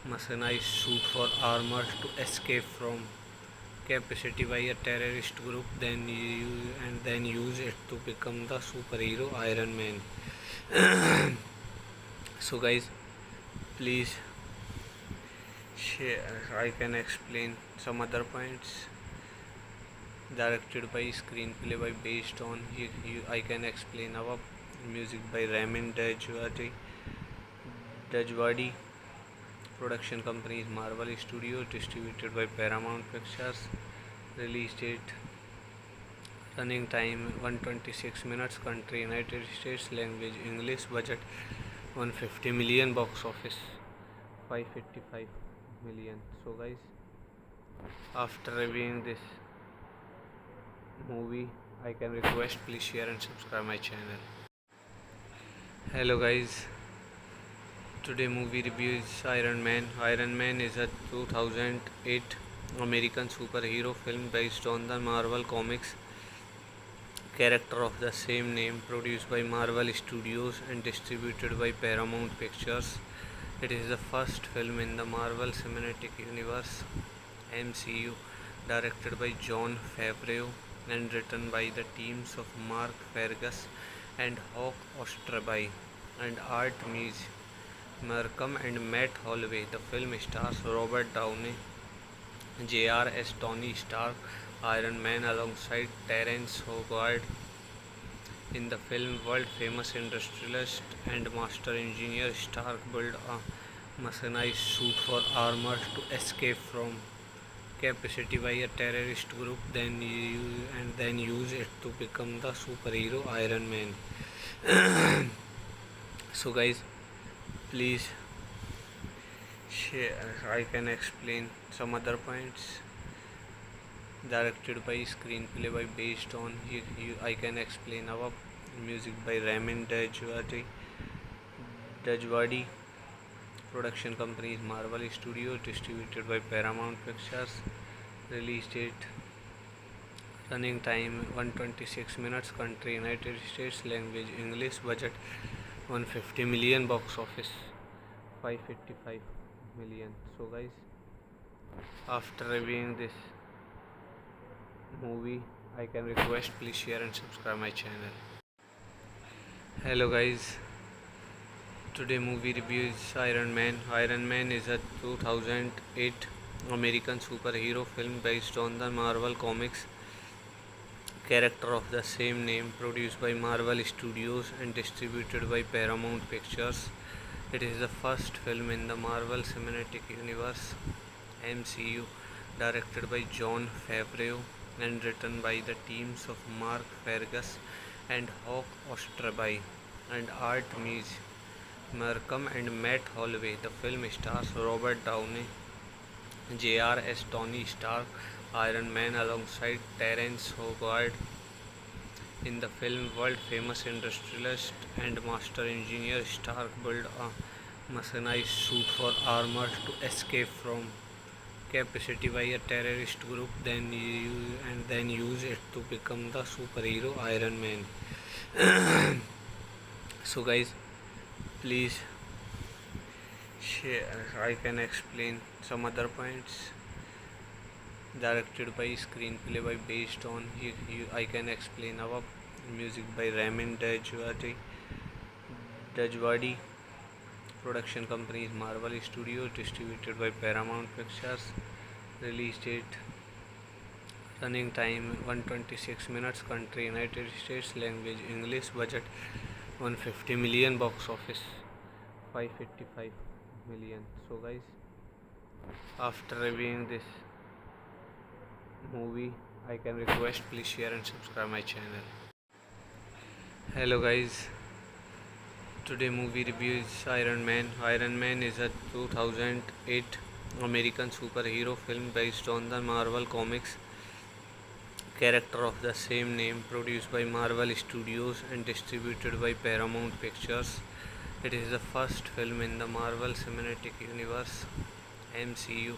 mechanized suit for armor to escape from captivity by a terrorist group, then use it to become the superhero Iron Man. So guys, please share. I can explain some other points. Directed by, screenplay by, based on I can explain our music by Ramin Djawadi. Production company is Marvel Studios. Distributed by Paramount Pictures. Release date, running time 126 minutes. Country United States. Language English. Budget 150 million. Box office 555 million. So guys, after reviewing this movie, I can request please share and subscribe my channel. Hello guys, today movie review is Iron Man. Iron Man is a 2008 American superhero film based on the Marvel Comics character of the same name, produced by Marvel Studios and distributed by Paramount Pictures. It is the first film in the Marvel Cinematic Universe (MCU) directed by Jon Favreau and written by the teams of Mark Fergus and Hawk Ostraby and Art Mees Markham and Matt Holloway. The film stars Robert Downey Jr. as Tony Stark, Iron Man, alongside Terrence Howard. In the film, world-famous industrialist and master engineer Stark built a mechanized suit for armor to escape from captivity by a terrorist group, then use it to become the superhero Iron Man. So guys, please I can explain some other points. Directed by screenplay by based on I can explain our music by Ramin Dajwadi. Production company is Marvel Studios. Distributed by Paramount Pictures. Release date, running time 126 minutes. Country United States. Language English. Budget 150 million. Box office 555 million. So guys, after reviewing this movie, I can request please share and subscribe my channel. Hello guys, today movie review is Iron Man. Iron Man is a 2008 American superhero film based on the Marvel Comics character of the same name, produced by Marvel Studios and distributed by Paramount Pictures. It is the first film in the Marvel Cinematic Universe (MCU), directed by Jon Favreau and written by the teams of Mark Fergus and Hawk Ostraby and Art Mees Markham and Matt Holloway. The film stars Robert Downey Jr. as Tony Stark, Iron Man, alongside Terrence Howard. In the film, world-famous industrialist and master engineer Stark built a mechanized suit for armor to escape from capacity by a terrorist group, then use it to become the superhero Iron Man. So guys, please share. I can explain some other points. Directed by screenplay by based on I can explain our music by Ramin Dajwadi. Production company is Marvel Studios. Distributed by Paramount Pictures. Release date, running time 126 minutes. Country United States. Language English. Budget 150 million. Box office 555 million. So guys, after reviewing this movie, I can request please share and subscribe my channel. Hello guys, today movie review is Iron Man. Iron Man is a 2008 American superhero film based on the Marvel Comics character of the same name, produced by Marvel Studios and distributed by Paramount Pictures. It is the first film in the Marvel Cinematic Universe (MCU),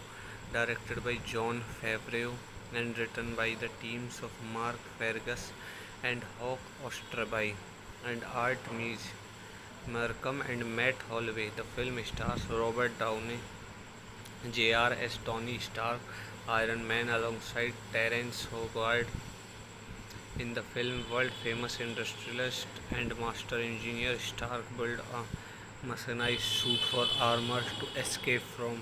directed by Jon Favreau and written by the teams of Mark Fergus and Hawk Ostraby and Art Mees Markham and Matt Holloway. The film stars Robert Downey Jr. as Tony Stark, Iron Man, alongside Terrence Howard. In the film, world-famous industrialist and master engineer Stark built a mechanized suit for armor to escape from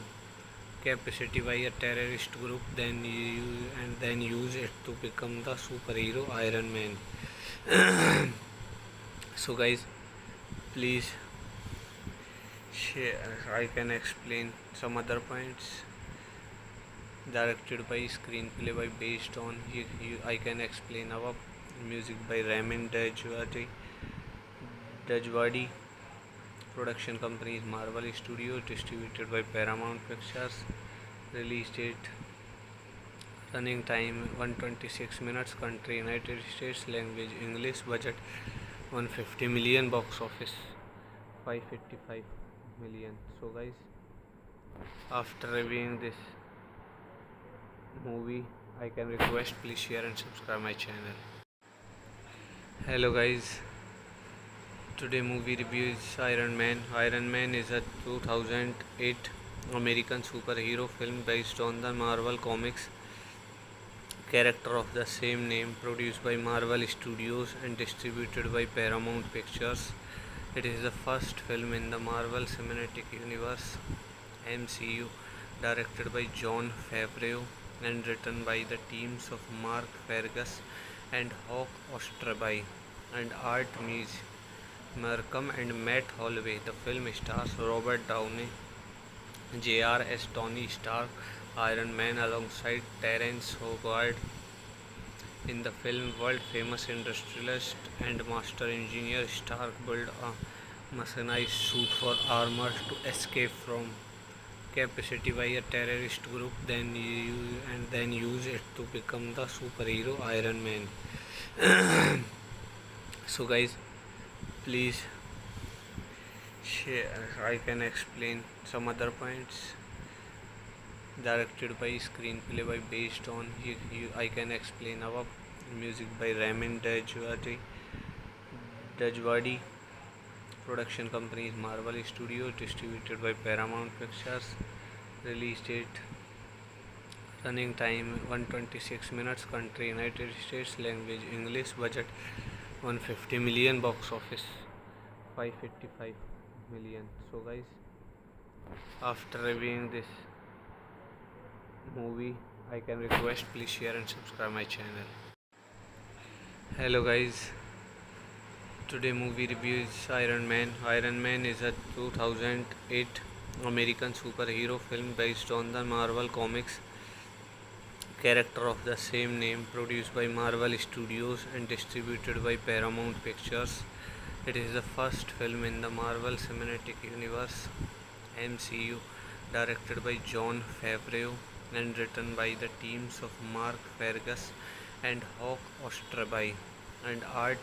capacity by a terrorist group, then use it to become the superhero Iron Man. So guys, please share. I can explain some other points. Directed by screenplay by based on I can explain our music by Ramin Dajwadi. Production company is Marvel Studios. Distributed by Paramount Pictures. Release date, running time 126 minutes. Country United States. Language English. Budget 150 million. Box office 555 million. So guys, after reviewing this movie, I can request please share and subscribe my channel. Hello guys, today movie review is Iron Man. Iron Man is a 2008 American superhero film based on the Marvel Comics character of the same name, produced by Marvel Studios and distributed by Paramount Pictures. It is the first film in the Marvel Cinematic Universe (MCU), directed by Jon Favreau and written by the teams of Mark Fergus and Hawk Ostraby and Art Mees Markham and Matt Holloway. The film stars Robert Downey Jr. as Tony Stark, Iron Man, alongside Terrence Howard. In the film, world-famous industrialist and master engineer Stark built a mechanized suit for armor to escape from capacity by a terrorist group, then use it to become the superhero Iron Man. So guys, please share. I can explain some other points. Directed by, screenplay by, based on, I can explain our music by Ramin Dajwadi. Production company is Marvel Studio, distributed by Paramount Pictures. Release date, running time 126 minutes, country United States, language English, budget 150 million, box office 555 million. So guys, after reviewing this movie, I can request please share and subscribe my channel. Hello guys, today movie review is Iron Man. Iron Man is a 2008 American superhero film based on the Marvel Comics character of the same name, produced by Marvel Studios and distributed by Paramount Pictures. It is the first film in the Marvel Cinematic Universe (MCU), directed by Jon Favreau and written by the teams of Mark Fergus and Hawk Ostraby and Art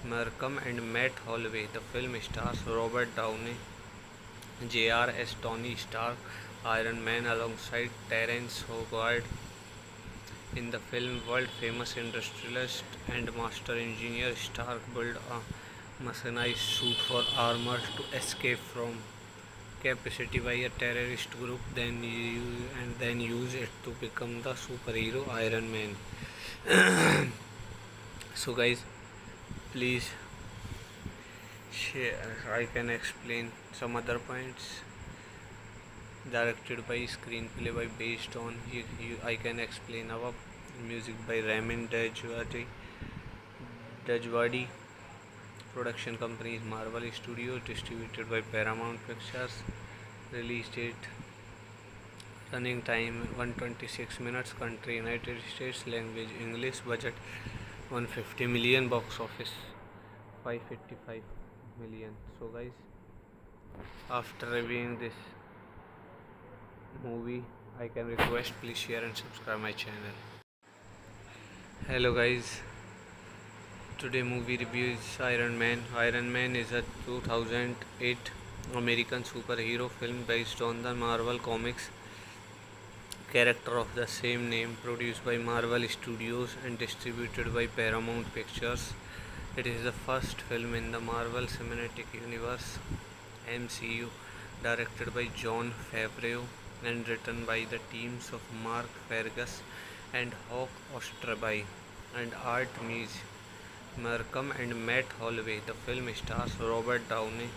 Markham and Matt Holloway. The film stars Robert Downey Jr. as Tony Stark, Iron Man, alongside Terrence Howard. In the film, world-famous industrialist and master engineer Stark built a mechanized suit for armor to escape from capacity by a terrorist group, then use it to become the superhero Iron Man. So guys, please share. I can explain some other points. Directed by, screenplay by, based on, I can explain our music by Ramin Dajwadi. Production company is Marvel Studio, distributed by Paramount Pictures. Release date, running time 126 minutes, country United States, language English, budget 150 million, box office 555 million. So guys, after reviewing this movie, I can request please share and subscribe my channel. Hello guys, today movie review is Iron Man. Iron Man is a 2008 American superhero film based on the Marvel Comics character of the same name, produced by Marvel Studios and distributed by Paramount Pictures. It is the first film in the Marvel Cinematic Universe (MCU), directed by Jon Favreau and written by the teams of Mark Fergus and Hawk Ostraby and Art Markham and Matt Holloway. The film stars Robert Downey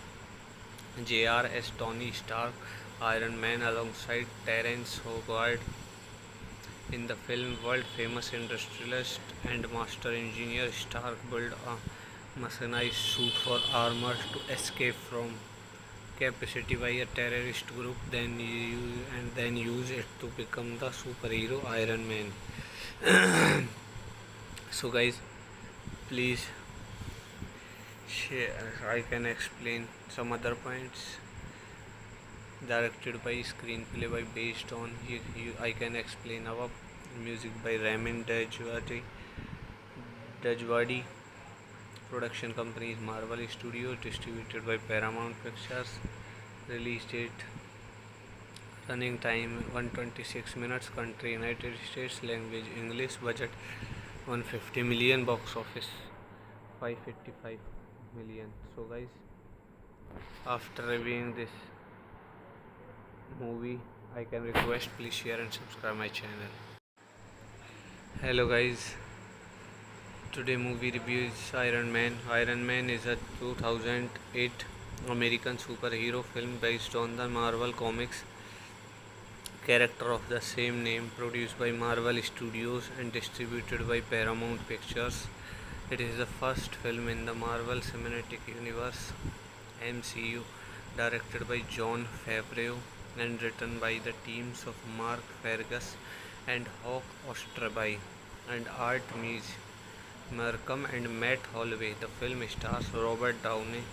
Jr. as Tony Stark, Iron Man, alongside Terrence Howard. In the film, world-famous industrialist and master engineer Stark built a mechanized suit for armor to escape from capacity by a terrorist group, then use it to become the superhero Iron Man. So guys, please share. I can explain some other points. Directed by, screenplay by, based on, I can explain our music by Ramin Dajwadi. Production company is Marvel Studio, distributed by Paramount Pictures. Release date, running time 126 minutes, country United States, language English, budget 150 million, box office 555 million. So guys, after reviewing this movie, I can request please share and subscribe my channel. Hello guys, today movie review is Iron Man. Iron Man is a 2008 American superhero film based on the Marvel Comics character of the same name, produced by Marvel Studios and distributed by Paramount Pictures. It is the first film in the Marvel Cinematic Universe (MCU), directed by Jon Favreau and written by the teams of Mark Fergus and Hawk Ostraby and Art Markham and Matt Holloway. The film stars Robert Downey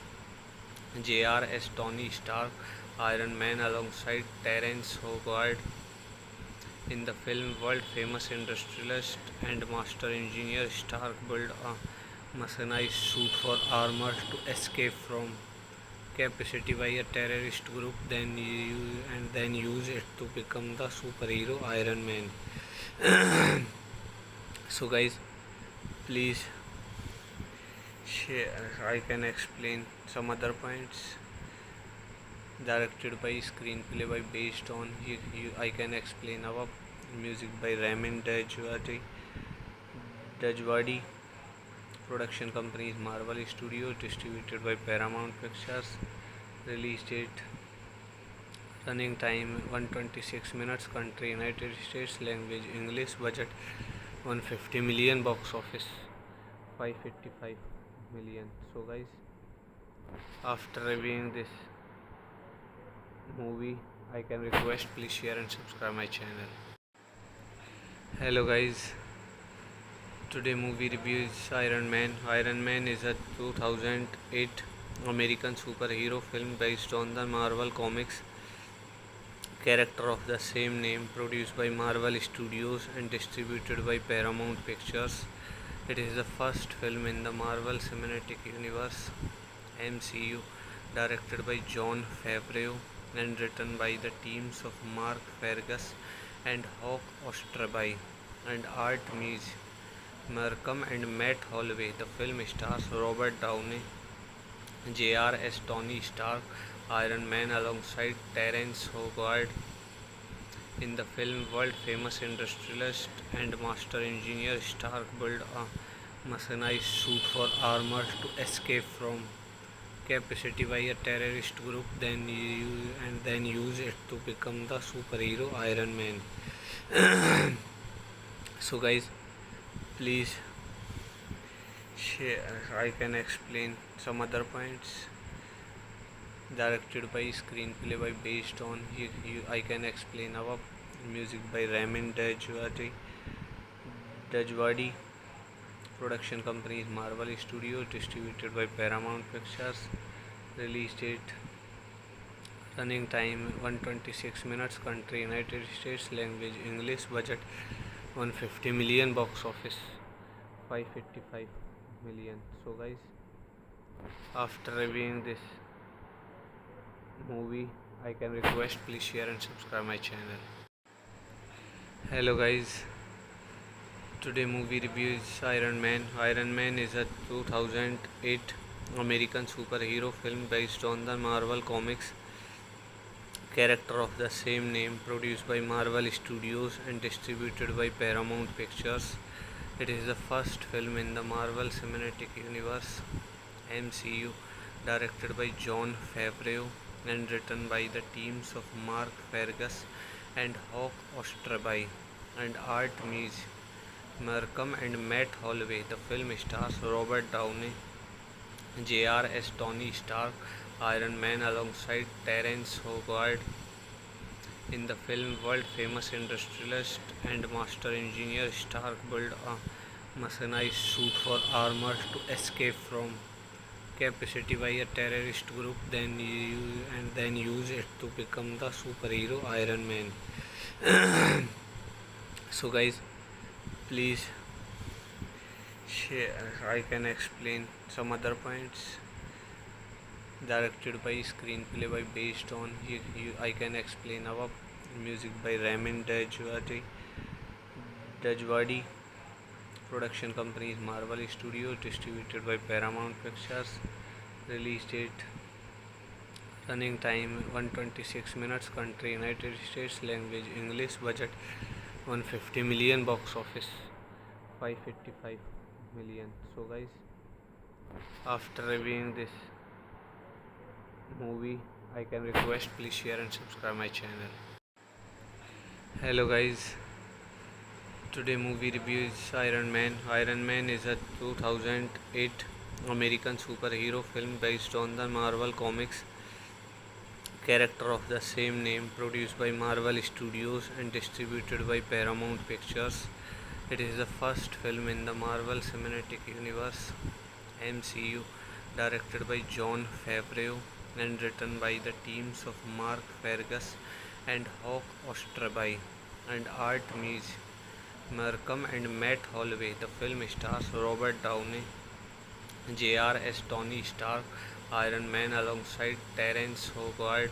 Jr. as Tony Stark, Iron Man alongside Terrence Howard. In the film, world-famous industrialist and master engineer Stark built a mechanized suit for armor to escape from capacity by a terrorist group, then use it to become the superhero Iron Man. So, guys, please share. I can explain some other points. Directed by, screenplay by, based on I can explain our music by Ramin Dajwadi. Production company is Marvel Studio, distributed by Paramount Pictures. Release date, running time 126 minutes, country United States, language English, budget 150 million, box office 555 million. So guys, after reviewing this movie, I can request please share and subscribe my channel. Hello guys, today movie review is Iron Man. Iron Man is a 2008 American superhero film based on the Marvel Comics character of the same name, produced by Marvel Studios and distributed by Paramount Pictures. It is the first film in the Marvel Cinematic Universe (MCU), directed by Jon Favreau and written by the teams of Mark Fergus and Hawk Ostraby and Art Mees Markham and Matt Holloway. The film stars Robert Downey Jr. as Tony Stark, Iron Man, alongside Terrence Howard. In the film, world-famous industrialist and master engineer Stark built a mechanized suit for armor to escape from capacity by a terrorist group, then use it to become the superhero Iron Man. So guys, please share. I can explain some other points. Directed by, screenplay by, based on I can explain our music by Ramin Dajwadi. Production company is Marvel Studio, distributed by Paramount Pictures. Release date, running time 126 minutes, country United States, language English, budget 150 million, box office 555 million. So guys, after reviewing this movie, I can request please share and subscribe my channel. Hello guys, today movie review is Iron Man. Iron Man is a 2008 American superhero film based on the Marvel Comics character of the same name, produced by Marvel Studios and distributed by Paramount Pictures. It is the first film in the Marvel Cinematic Universe (MCU), directed by Jon Favreau and written by the teams of Mark Fergus and Hawk Ostraby and Art Mees Markham and Matt Holloway. The film stars Robert Downey Jr. as Tony Stark, Iron Man, alongside Terrence Howard. In the film, world-famous industrialist and master engineer Stark built a mechanized suit for armor to escape from capacity by a terrorist group, then use it to become the superhero Iron Man. So guys, please share. I can explain some other points. Directed by, screenplay by, based on I can explain our music by Ramin Dajwadi. Production company is Marvel Studio, distributed by Paramount Pictures. Release date, running time 126 minutes, country United States, language English, budget 150 million, box office 555 million. So guys, after reviewing this movie, I can request please share and subscribe my channel. Hello guys, today movie review is Iron Man. Iron Man is a 2008 American superhero film based on the Marvel Comics character of the same name, produced by Marvel Studios and distributed by Paramount Pictures. It is the first film in the Marvel Cinematic Universe (MCU), directed by Jon Favreau and written by the teams of Mark Fergus and Hawk Ostraby and Art Mees, Markham and Matt Holloway. The film stars Robert Downey, J.R.S. Tony Stark, Iron Man alongside Terence Howard.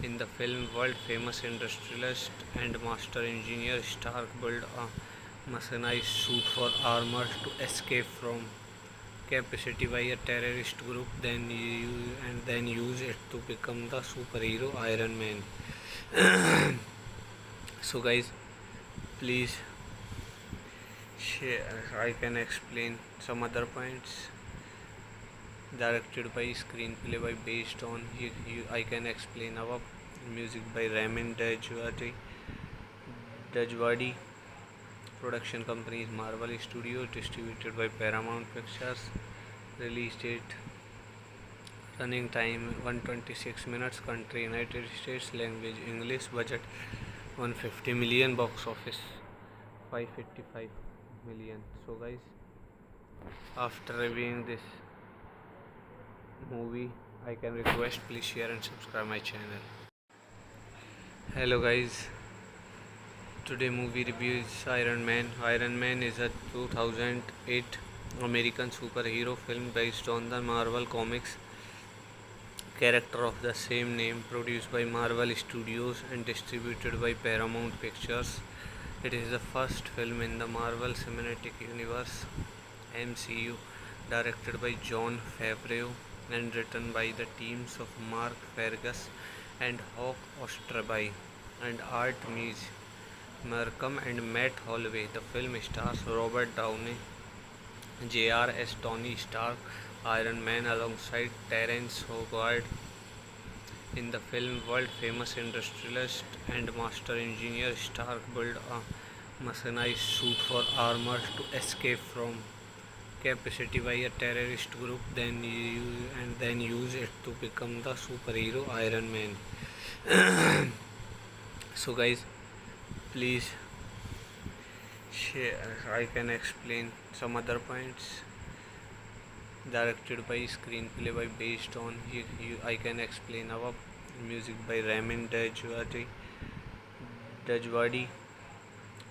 In the film, world-famous industrialist and master engineer Stark built a mechanized suit for armor to escape from capacity by a terrorist group, then use it to become the superhero Iron Man. So, guys, please share. I can explain some other points. Directed by screenplay by based on I can explain our music by Ramin Dajwadi. Production company is Marvel Studios. Distributed by Paramount Pictures. Release date, running time 126 minutes. Country United States. Language English. Budget 150 million. Box office 555 million. So guys, after reviewing this movie, I can request please share and subscribe my channel. Hello guys, today movie review is Iron Man. Iron Man is a 2008 American superhero film based on the Marvel Comics character of the same name, produced by Marvel Studios and distributed by Paramount Pictures. It is the first film in the Marvel Cinematic Universe (MCU), directed by Jon Favreau and written by the teams of Mark Fergus and Hawk Ostraby and Art Mees, Markham and Matt Holloway. The film stars Robert Downey, J.R.S. Tony Stark, Iron Man alongside Terence Howard. In the film, world-famous industrialist and master engineer Stark built a mechanized suit for armor to escape from capacity by a terrorist group, then use it to become the superhero Iron Man. So guys, please share. I can explain some other points. Directed by screenplay by based on I can explain our music by Ramin Dajwadi.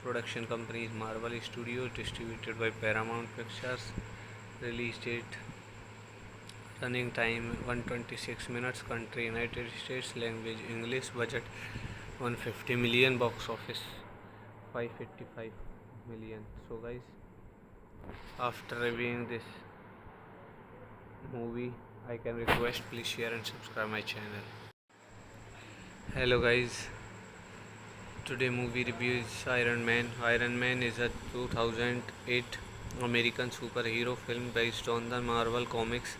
Production company is Marvel Studios. Distributed by Paramount Pictures. Release date, running time 126 minutes. Country United States. Language English. Budget 150 million. Box office 555 million. So guys, after reviewing this movie, I can request please share and subscribe my channel. Hello guys, today movie review is Iron Man. Iron Man is a 2008 American superhero film based on the Marvel Comics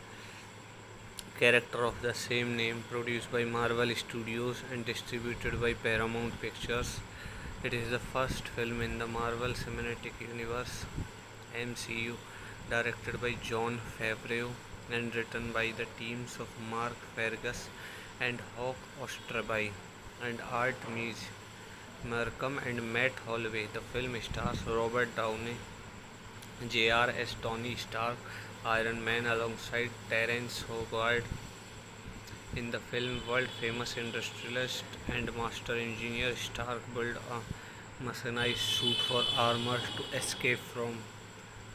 character of the same name, produced by Marvel Studios and distributed by Paramount Pictures. It is the first film in the Marvel Cinematic Universe (MCU), directed by Jon Favreau and written by the teams of Mark Fergus and Hawk Ostraby and Art Mees, Markham and Matt Holloway. The film stars Robert Downey, J.R.S. Tony Stark, Iron Man alongside Terence Howard. In the film, world-famous industrialist and master engineer Stark built a mechanized suit for armor to escape from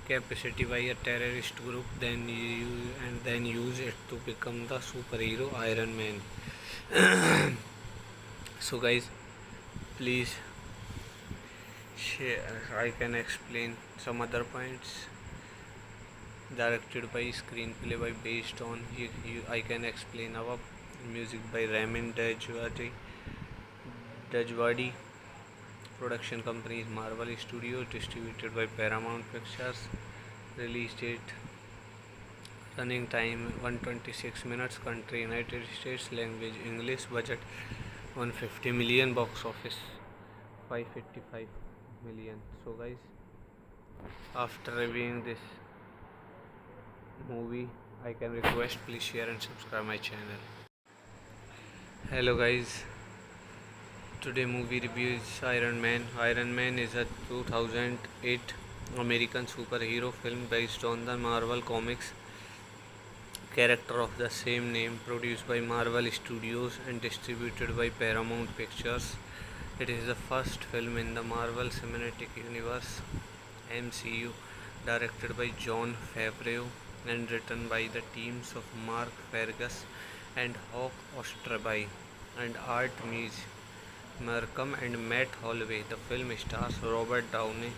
capacity by a terrorist group, then use it to become the superhero Iron Man. So guys, please share. I can explain some other points. Directed by screenplay by based on I can explain our music by Ramin Dajwadi. Production company is Marvel Studios. Distributed by Paramount Pictures. Release date, running time 126 minutes. Country United States. Language English. Budget 150 million. Box office 555 million. So guys, after reviewing this movie, I can request please share and subscribe my channel. Hello guys, today movie review is Iron Man. Iron Man is a 2008 American superhero film based on the Marvel Comics character of the same name, produced by Marvel Studios and distributed by Paramount Pictures. It is the first film in the Marvel Cinematic Universe (MCU) directed by Jon Favreau and written by the teams of Mark Fergus and Hawk Ostraby and Art Mees Markham and Matt Holloway. The film stars Robert Downey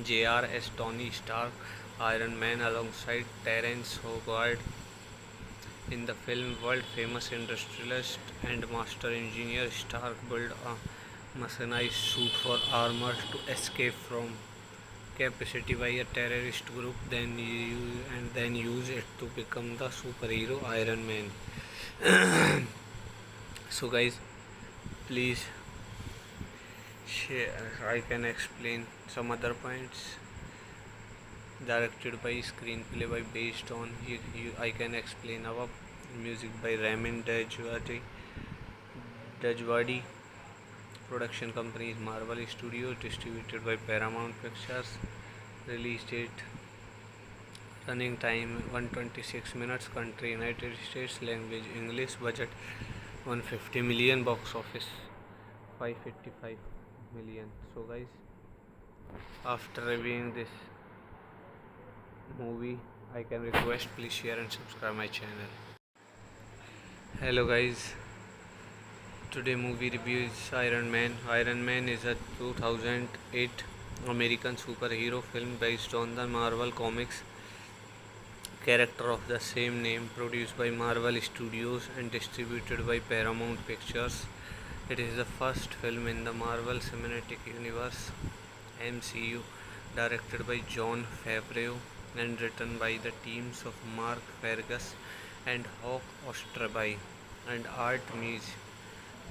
Jr. as Tony Stark, Iron Man, alongside Terrence Howard. In the film, world-famous industrialist and master engineer Stark built a mechanized suit for armor to escape from capacity by a terrorist group, then use it to become the superhero Iron Man. So, guys, please share. I can explain some other points. Directed by, screenplay by, based on I can explain our music by Ramin Dajwadi. Production company is Marvel Studios, distributed by Paramount Pictures. Release date, running time 126 minutes, country United States, language English, budget 150 million, box office 555 million. So guys, after reviewing this movie, I can request please share and subscribe my channel. Hello guys, today movie review is Iron Man. Iron Man is a 2008 American superhero film based on the Marvel Comics character of the same name, produced by Marvel Studios and distributed by Paramount Pictures. It is the first film in the Marvel Cinematic Universe (MCU) directed by Jon Favreau and written by the teams of Mark Fergus and Hawk Ostraby and Art Mees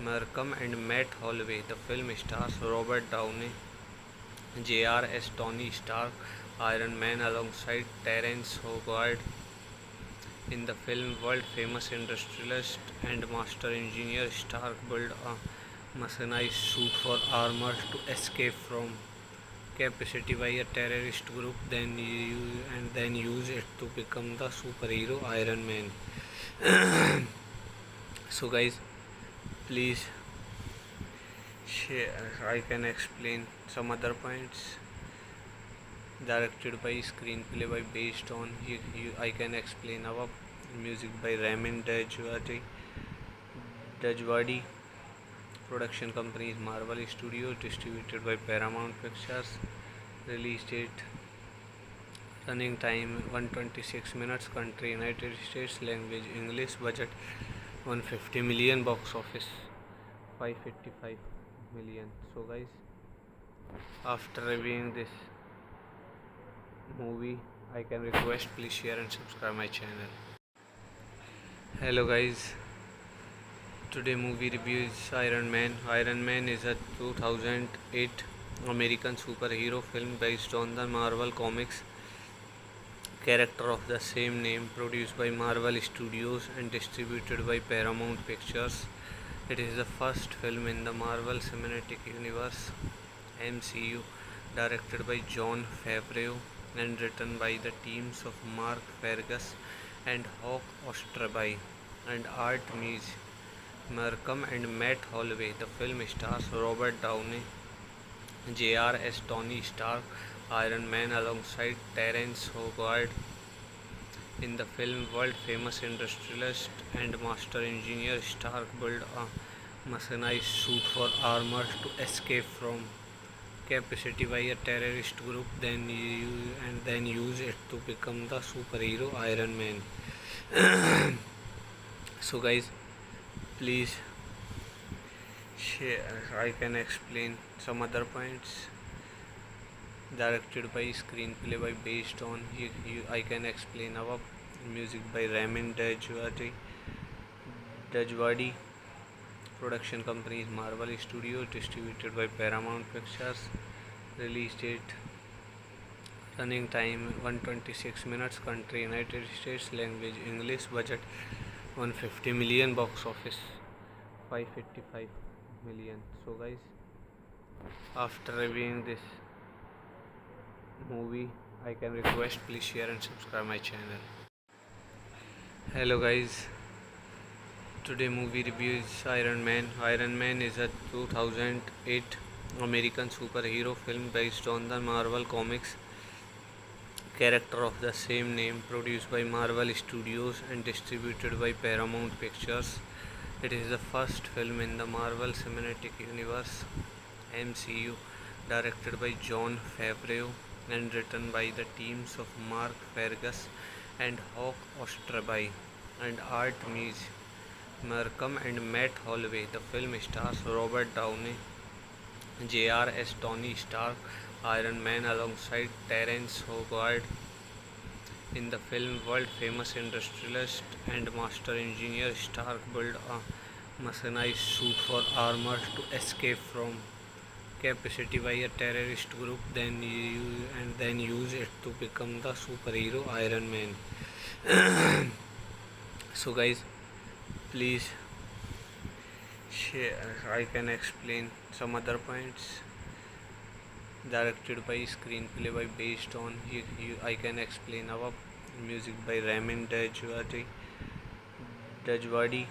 Markham and Matt Holloway. The film stars Robert Downey Jr. as Tony Stark, Iron Man, alongside Terrence Howard. In the film, world-famous industrialist and master engineer Stark built a mechanized suit for armor to escape from capacity by a terrorist group, then use it to become the superhero Iron Man. So guys, please share. I can explain some other points. Directed by, screenplay by, based on I can explain our music by Ramin Dajwadi. Production company is Marvel Studios, distributed by Paramount Pictures. Release date, running time 126 minutes, country United States, language English, budget 150 million, box office 555 million. So guys, after reviewing this movie, I can request please share and subscribe my channel. Hello guys, today movie review is Iron Man. Iron Man is a 2008 American superhero film based on the Marvel Comics character of the same name, produced by Marvel Studios and distributed by Paramount Pictures. It is the first film in the Marvel Cinematic Universe (MCU) directed by Jon Favreau and written by the teams of Mark Fergus and Hawk Ostraby and Art Mees Markham and Matt Holloway. The film stars Robert Downey Jr. as Tony Stark, Iron Man, alongside Terrence Howard. In the film, world-famous industrialist and master engineer Stark built a mechanized suit for armor to escape from capacity by a terrorist group, then use it to become the superhero Iron Man. So guys, please share. I can explain some other points. Directed by, screenplay by, based on I can explain our music by Ramin Dajwadi. Production company is Marvel Studios, distributed by Paramount Pictures. Release date, running time 126 minutes, country United States, language English, budget 150 million, box office 555 million. So guys, after reviewing this movie, I can request please share and subscribe my channel. Hello guys, today movie review is Iron Man. Iron Man is a 2008 American superhero film based on the Marvel Comics character of the same name, produced by Marvel Studios and distributed by Paramount Pictures. It is the first film in the Marvel Cinematic Universe (MCU) directed by Jon Favreau and written by the teams of Mark Fergus and Hawk Ostraby and Art Mees Markham and Matt Holloway. The film stars Robert Downey, J.R.S. Tony Stark, Iron Man alongside Terrence Howard. In the film, world-famous industrialist and master engineer Stark built a mechanized suit for armor to escape from capacity by a terrorist group, then use it to become the superhero Iron Man. So, guys, please share. I can explain some other points. Directed by screenplay by based on I can explain our music by Ramin Dajwadi.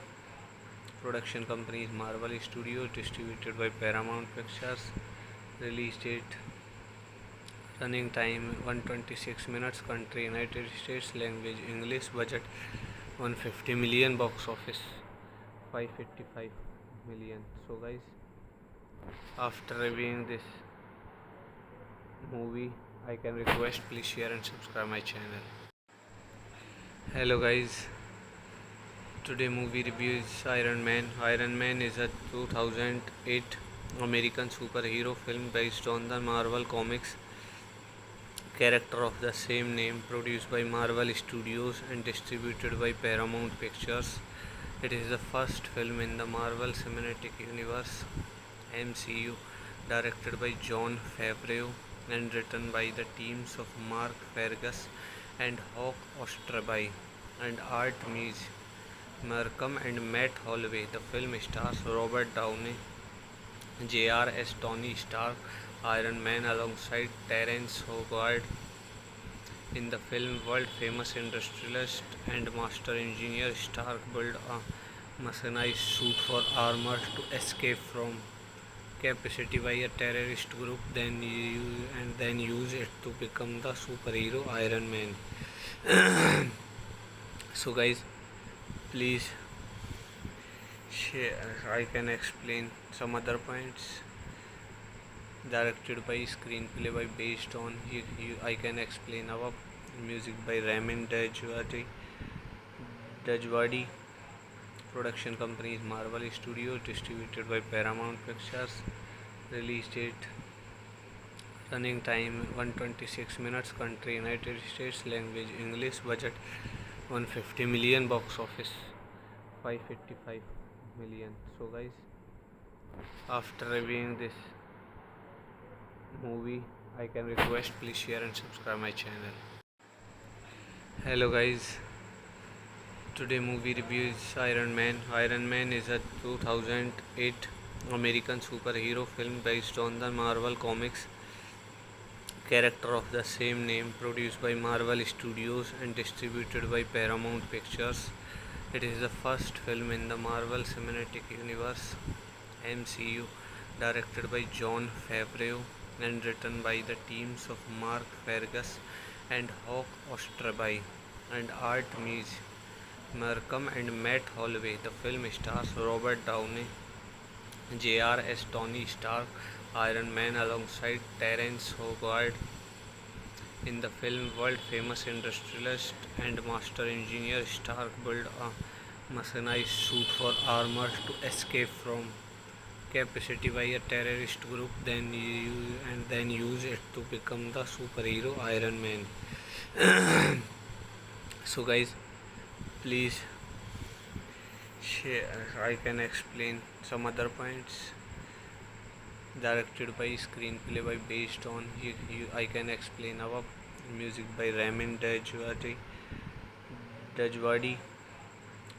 Production company is Marvel Studios, distributed by Paramount Pictures. Release date, running time 126 minutes, country United States, language English, budget 150 million, box office 555 million. So guys, after reviewing this movie, I can request please share and subscribe my channel. Hello guys, today movie review is Iron Man. Iron Man is a 2008 American superhero film based on the Marvel Comics character of the same name, produced by Marvel Studios and distributed by Paramount Pictures. It is the first film in the Marvel Cinematic Universe (MCU) directed by Jon Favreau and written by the teams of Mark Fergus and Hawk Ostraby and Art Mees Markham and Matt Holloway. The film stars Robert Downey, J.R.S. Tony Stark, Iron Man alongside Terrence Howard. In the film, world-famous industrialist and master engineer Stark built a mechanized suit for armor to escape from capacity by a terrorist group, then use it to become the superhero Iron Man. So guys, please share. I can explain some other points. Directed by screenplay by based on I can explain our music by Ramin Dajwadi. Production company is Marvel Studios, distributed by Paramount Pictures. Release date, running time 126 minutes, country United States, language English, budget 150 million, box office 555 million. So guys, after reviewing this movie, I can request please share and subscribe my channel. Hello guys, today movie review is Iron Man. Iron Man is a 2008 American superhero film based on the Marvel Comics character of the same name, produced by Marvel Studios and distributed by Paramount Pictures. It is the first film in the Marvel Cinematic Universe (MCU) directed by Jon Favreau and written by the teams of Mark Fergus and Hawk Ostraby and Art Mees Markham and Matt Holloway. The film stars Robert Downey, J.R.S. Tony Stark, Iron Man alongside Terrence Howard. In the film, world-famous industrialist and master engineer Stark built a mechanized suit for armor to escape from capacity by a terrorist group, then use it to become the superhero Iron Man. So guys, please share. I can explain some other points. Directed by screenplay by based on I can explain our music by Ramin Dajwadi.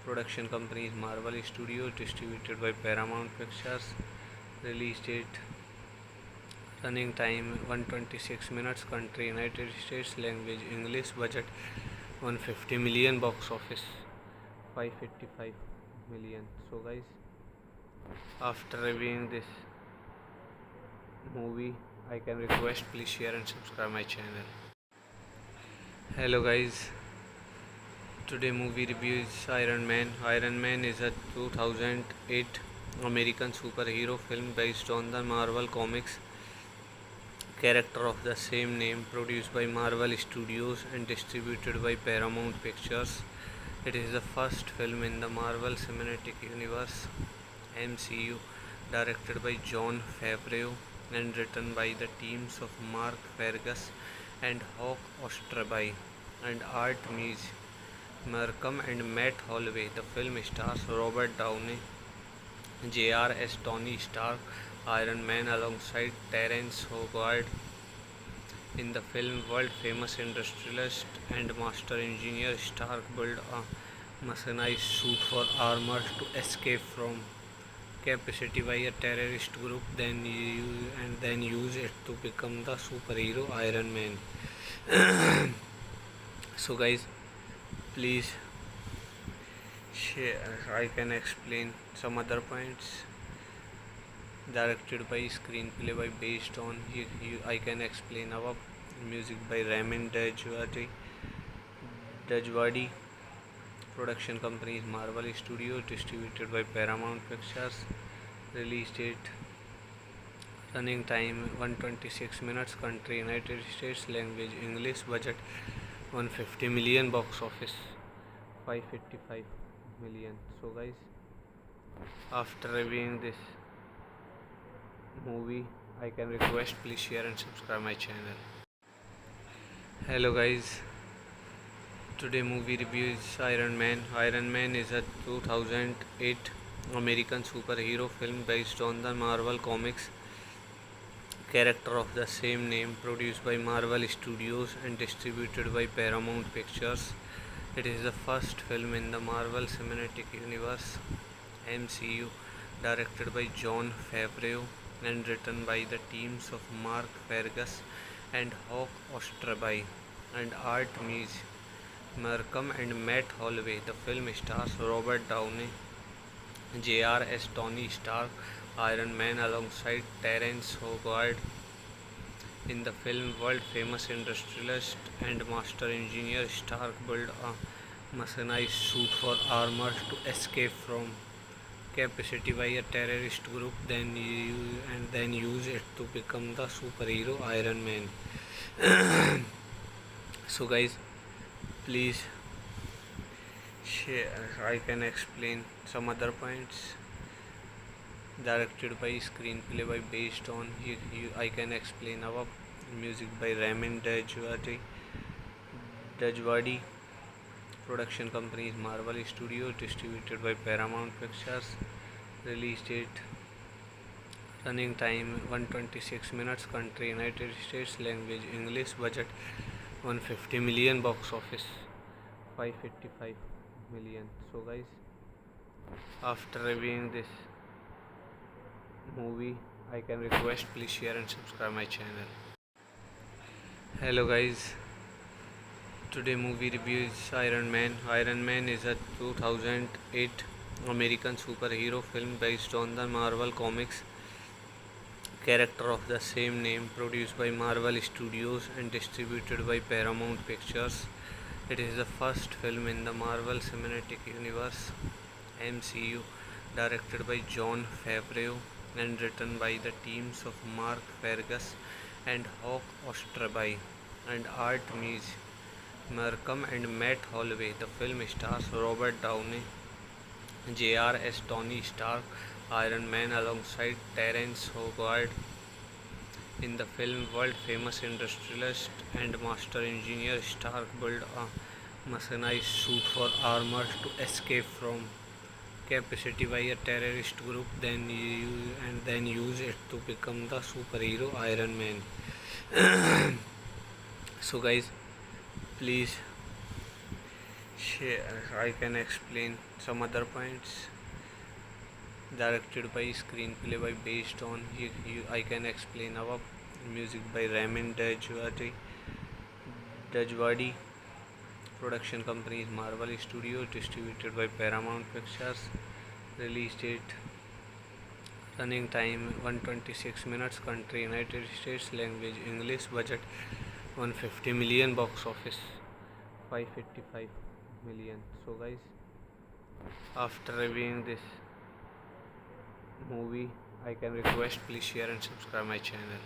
Production company is Marvel Studios, distributed by Paramount Pictures. Release date, running time 126 minutes, country United States, language English, budget 150 million, box office 555 million. So guys, after reviewing this movie, I can request please share and subscribe my channel. Hello guys, today movie review is Iron Man. Iron Man is a 2008 American superhero film based on the Marvel Comics character of the same name, produced by Marvel Studios and distributed by Paramount Pictures. It is the first film in the Marvel Cinematic Universe (MCU), directed by Jon Favreau and written by the teams of Mark Fergus and Hawk Ostraby and Art Markham and Matt Holloway. The film stars Robert Downey Jr. as Tony Stark, Iron Man, alongside Terrence Howard. In the film, world-famous industrialist and master engineer Stark built a mechanized suit for armor to escape from capacity by a terrorist group, then use it to become the superhero Iron Man. So guys, please share. I can explain some other points. Directed by, screenplay by, based on, I can explain our music by Ramin Djawadi. Production company is Marvel Studios, distributed by Paramount Pictures. Release date, running time 126 minutes, country United States, language English, budget 150 million, box office 555 million. So guys, after reviewing this movie, I can request please share and subscribe my channel. Hello guys, today movie review is Iron Man. Iron Man is a 2008 American superhero film based on the Marvel Comics character of the same name, produced by Marvel Studios and distributed by Paramount Pictures. It is the first film in the Marvel Cinematic Universe (MCU), directed by Jon Favreau and written by the teams of Mark Fergus and Hawk Ostraby and Art Markham and Matt Holloway. The film stars Robert Downey Jr. as Tony Stark, Iron Man, alongside Terrence Howard. In the film, world-famous industrialist and master engineer Stark built a mechanized suit for armor to escape from capacity by a terrorist group, then use it to become the superhero Iron Man. So guys, please share. I can explain some other points. Directed by, screenplay by, based on, I can explain our music by Ramin Djawadi. Production company is Marvel Studios, distributed by Paramount Pictures. Release date, running time 126 minutes, country United States, language English, budget 150 million, box office 555 million. So guys, after reviewing this movie, I can request please share and subscribe my channel. Hello guys, today movie review is Iron Man. Iron Man is a 2008 American superhero film based on the Marvel Comics character of the same name, produced by Marvel Studios and distributed by Paramount Pictures. It is the first film in the Marvel Cinematic Universe (MCU), directed by Jon Favreau and written by the teams of Mark Fergus and Hawk Ostraby and Art Markham and Matt Holloway. The film stars Robert Downey Jr. as Tony Stark, Iron Man, alongside Terrence Howard. In the film, world-famous industrialist and master engineer Stark built a mechanized suit for armor to escape from capacity by a terrorist group, then use it to become the superhero Iron Man. So guys, please share. I can explain some other points. Directed by, screenplay by, based on, I can explain our music by Ramin Djawadi. Production company is Marvel Studios. Distributed by Paramount Pictures. Release date, running time 126 minutes. Country United States. Language English. Budget 150 million. Box office 555 million. So guys, after reviewing this movie, I can request please share and subscribe my channel.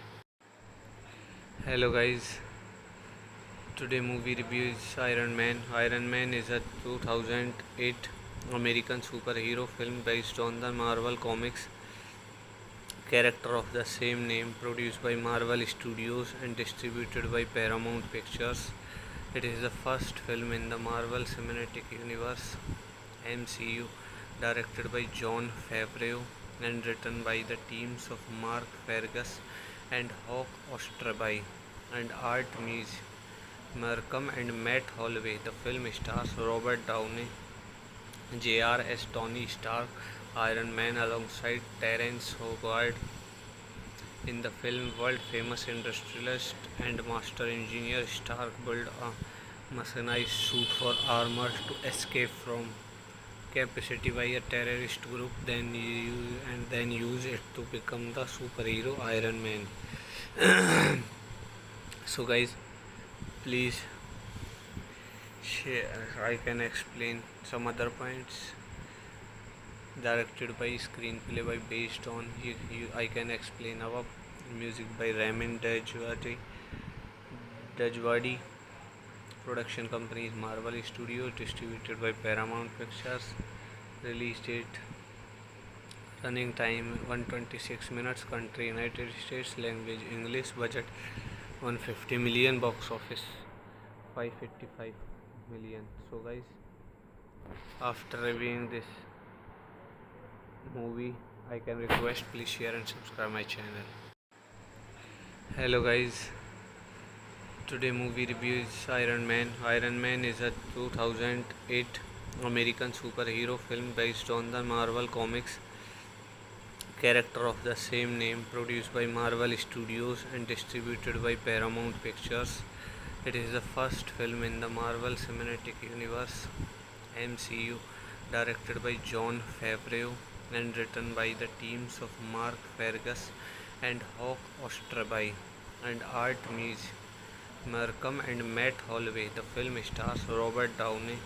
Hello guys, today movie review is Iron Man. Iron Man is a 2008 American superhero film based on the Marvel Comics character of the same name, produced by Marvel Studios and distributed by Paramount Pictures. It is the first film in the Marvel Cinematic Universe (MCU), directed by Jon Favreau and written by the teams of Mark Fergus and Hawk Ostraby and Art Mees Markham and Matt Holloway. The film stars Robert Downey Jr. as Tony Stark, Iron Man, alongside Terrence Howard. In the film, world-famous industrialist and master engineer Stark built a mechanized suit for armor to escape from capacity by a terrorist group, then use it to become the superhero Iron Man. So guys, please share. I can explain some other points. Directed by, screenplay by, based on, I can explain our music by Ramin Djawadi. Production company is Marvel Studios. Distributed by Paramount Pictures. Release date, running time 126 minutes. Country United States. Language English. Budget 150 million. Box office 555 million. So guys, after reviewing this movie, I can request please share and subscribe my channel. Hello guys, today movie review is Iron Man. Iron Man is a 2008 American superhero film based on the Marvel Comics character of the same name, produced by Marvel Studios and distributed by Paramount Pictures. It is the first film in the Marvel Cinematic Universe (MCU), directed by Jon Favreau and written by the teams of Mark Fergus and Hawk Ostraby and Art Mees Markham and Matt Holloway. The film stars Robert Downey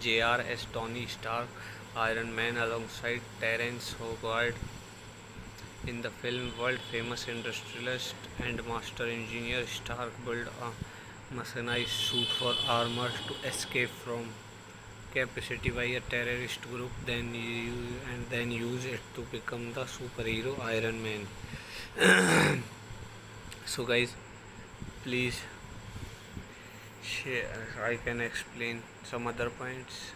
Jr. as Tony Stark, Iron Man, alongside Terrence Howard. In the film, world-famous industrialist and master engineer Stark built a mechanized suit for armor to escape from capacity by a terrorist group, then use it to become the superhero Iron Man. So guys, please share. I can explain some other points.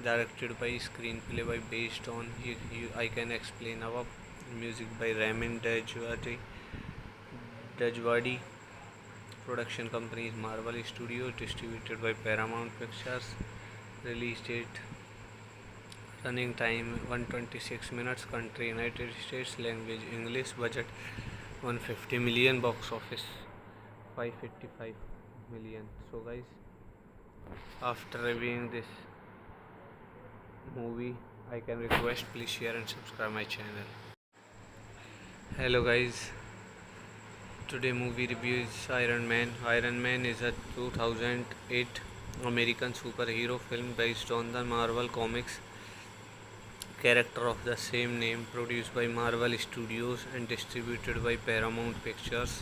Directed by, screenplay by, based on, I can explain our music by Ramin Djawadi. Production company is Marvel Studios. Distributed by Paramount Pictures. Release date, running time 126 minutes. Country United States. Language English. Budget 150 million. Box office 555 million. So guys, after reviewing this movie, I can request please share and subscribe my channel. Hello guys, today movie review is Iron Man. Iron Man is a 2008 American superhero film based on the Marvel Comics character of the same name, produced by Marvel Studios and distributed by Paramount Pictures.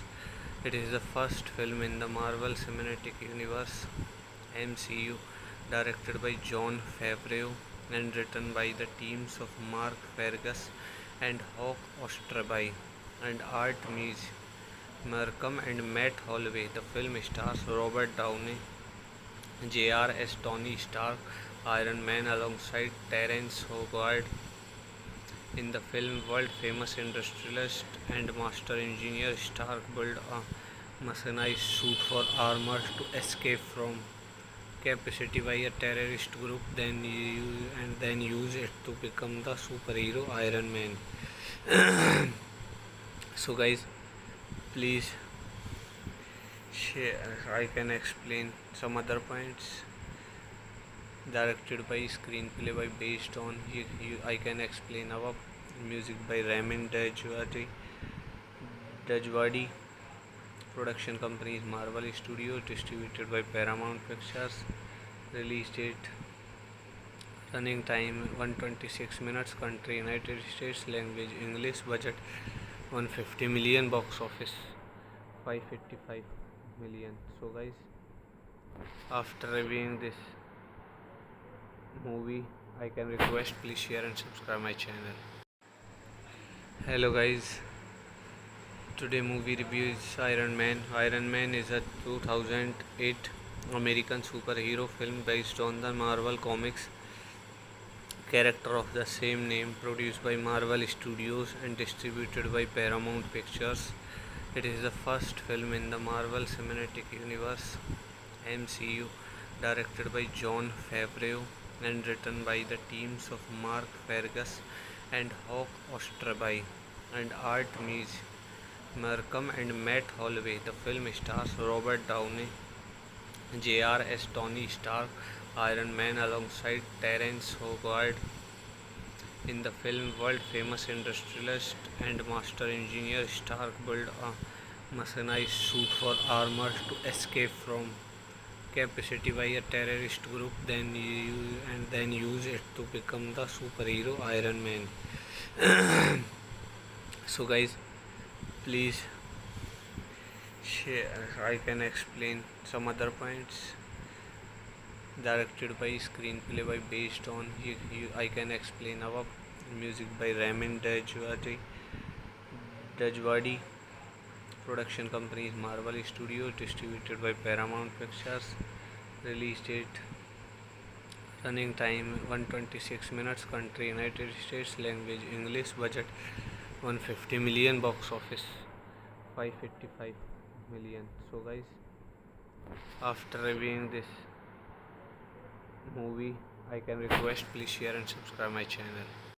It is the first film in the Marvel Cinematic Universe (MCU), directed by Jon Favreau and written by the teams of Mark Fergus and Hawk Ostraby and Art Mees Markham and Matt Holloway. The film stars Robert Downey Jr. as Tony Stark, Iron Man, alongside Terrence Howard. In the film, world-famous industrialist and master engineer Stark built a mechanized suit for armor to escape from capacity by a terrorist group, then use it to become the superhero Iron Man. So guys, please I can explain some other points. Directed by, screenplay by, based on, I can explain above. Music by Ramin Djawadi. Production company is Marvel Studios. Distributed by Paramount Pictures. Release date, running time 126 minutes. Country United States. Language English. Budget 150 million. Box office 555 million. So guys, after reviewing this movie, I can request please share and subscribe my channel. Hello guys, today movie review is Iron Man. Iron Man is a 2008 American superhero film based on the Marvel Comics character of the same name, produced by Marvel Studios and distributed by Paramount Pictures. It is the first film in the Marvel Cinematic Universe (MCU), directed by Jon Favreau and written by the teams of Mark Fergus and Hawk Ostraby and Art Markham and Matt Holloway. The film stars Robert Downey Jr. as Tony Stark, Iron Man, alongside Terrence Howard. In the film, world-famous industrialist and master engineer Stark built a mechanized suit for armor to escape from capacity by a terrorist group, then use it to become the superhero Iron Man. So guys, please share. I can explain some other points. Directed by, screenplay by, based on, I can explain above. Music by Ramin Djawadi. Production company is Marvel Studios. Distributed by Paramount Pictures. Release date, running time 126 minutes. Country United States. Language English. Budget 150 million. Box office 555 million. So guys, after reviewing this movie, I can request please share and subscribe my channel.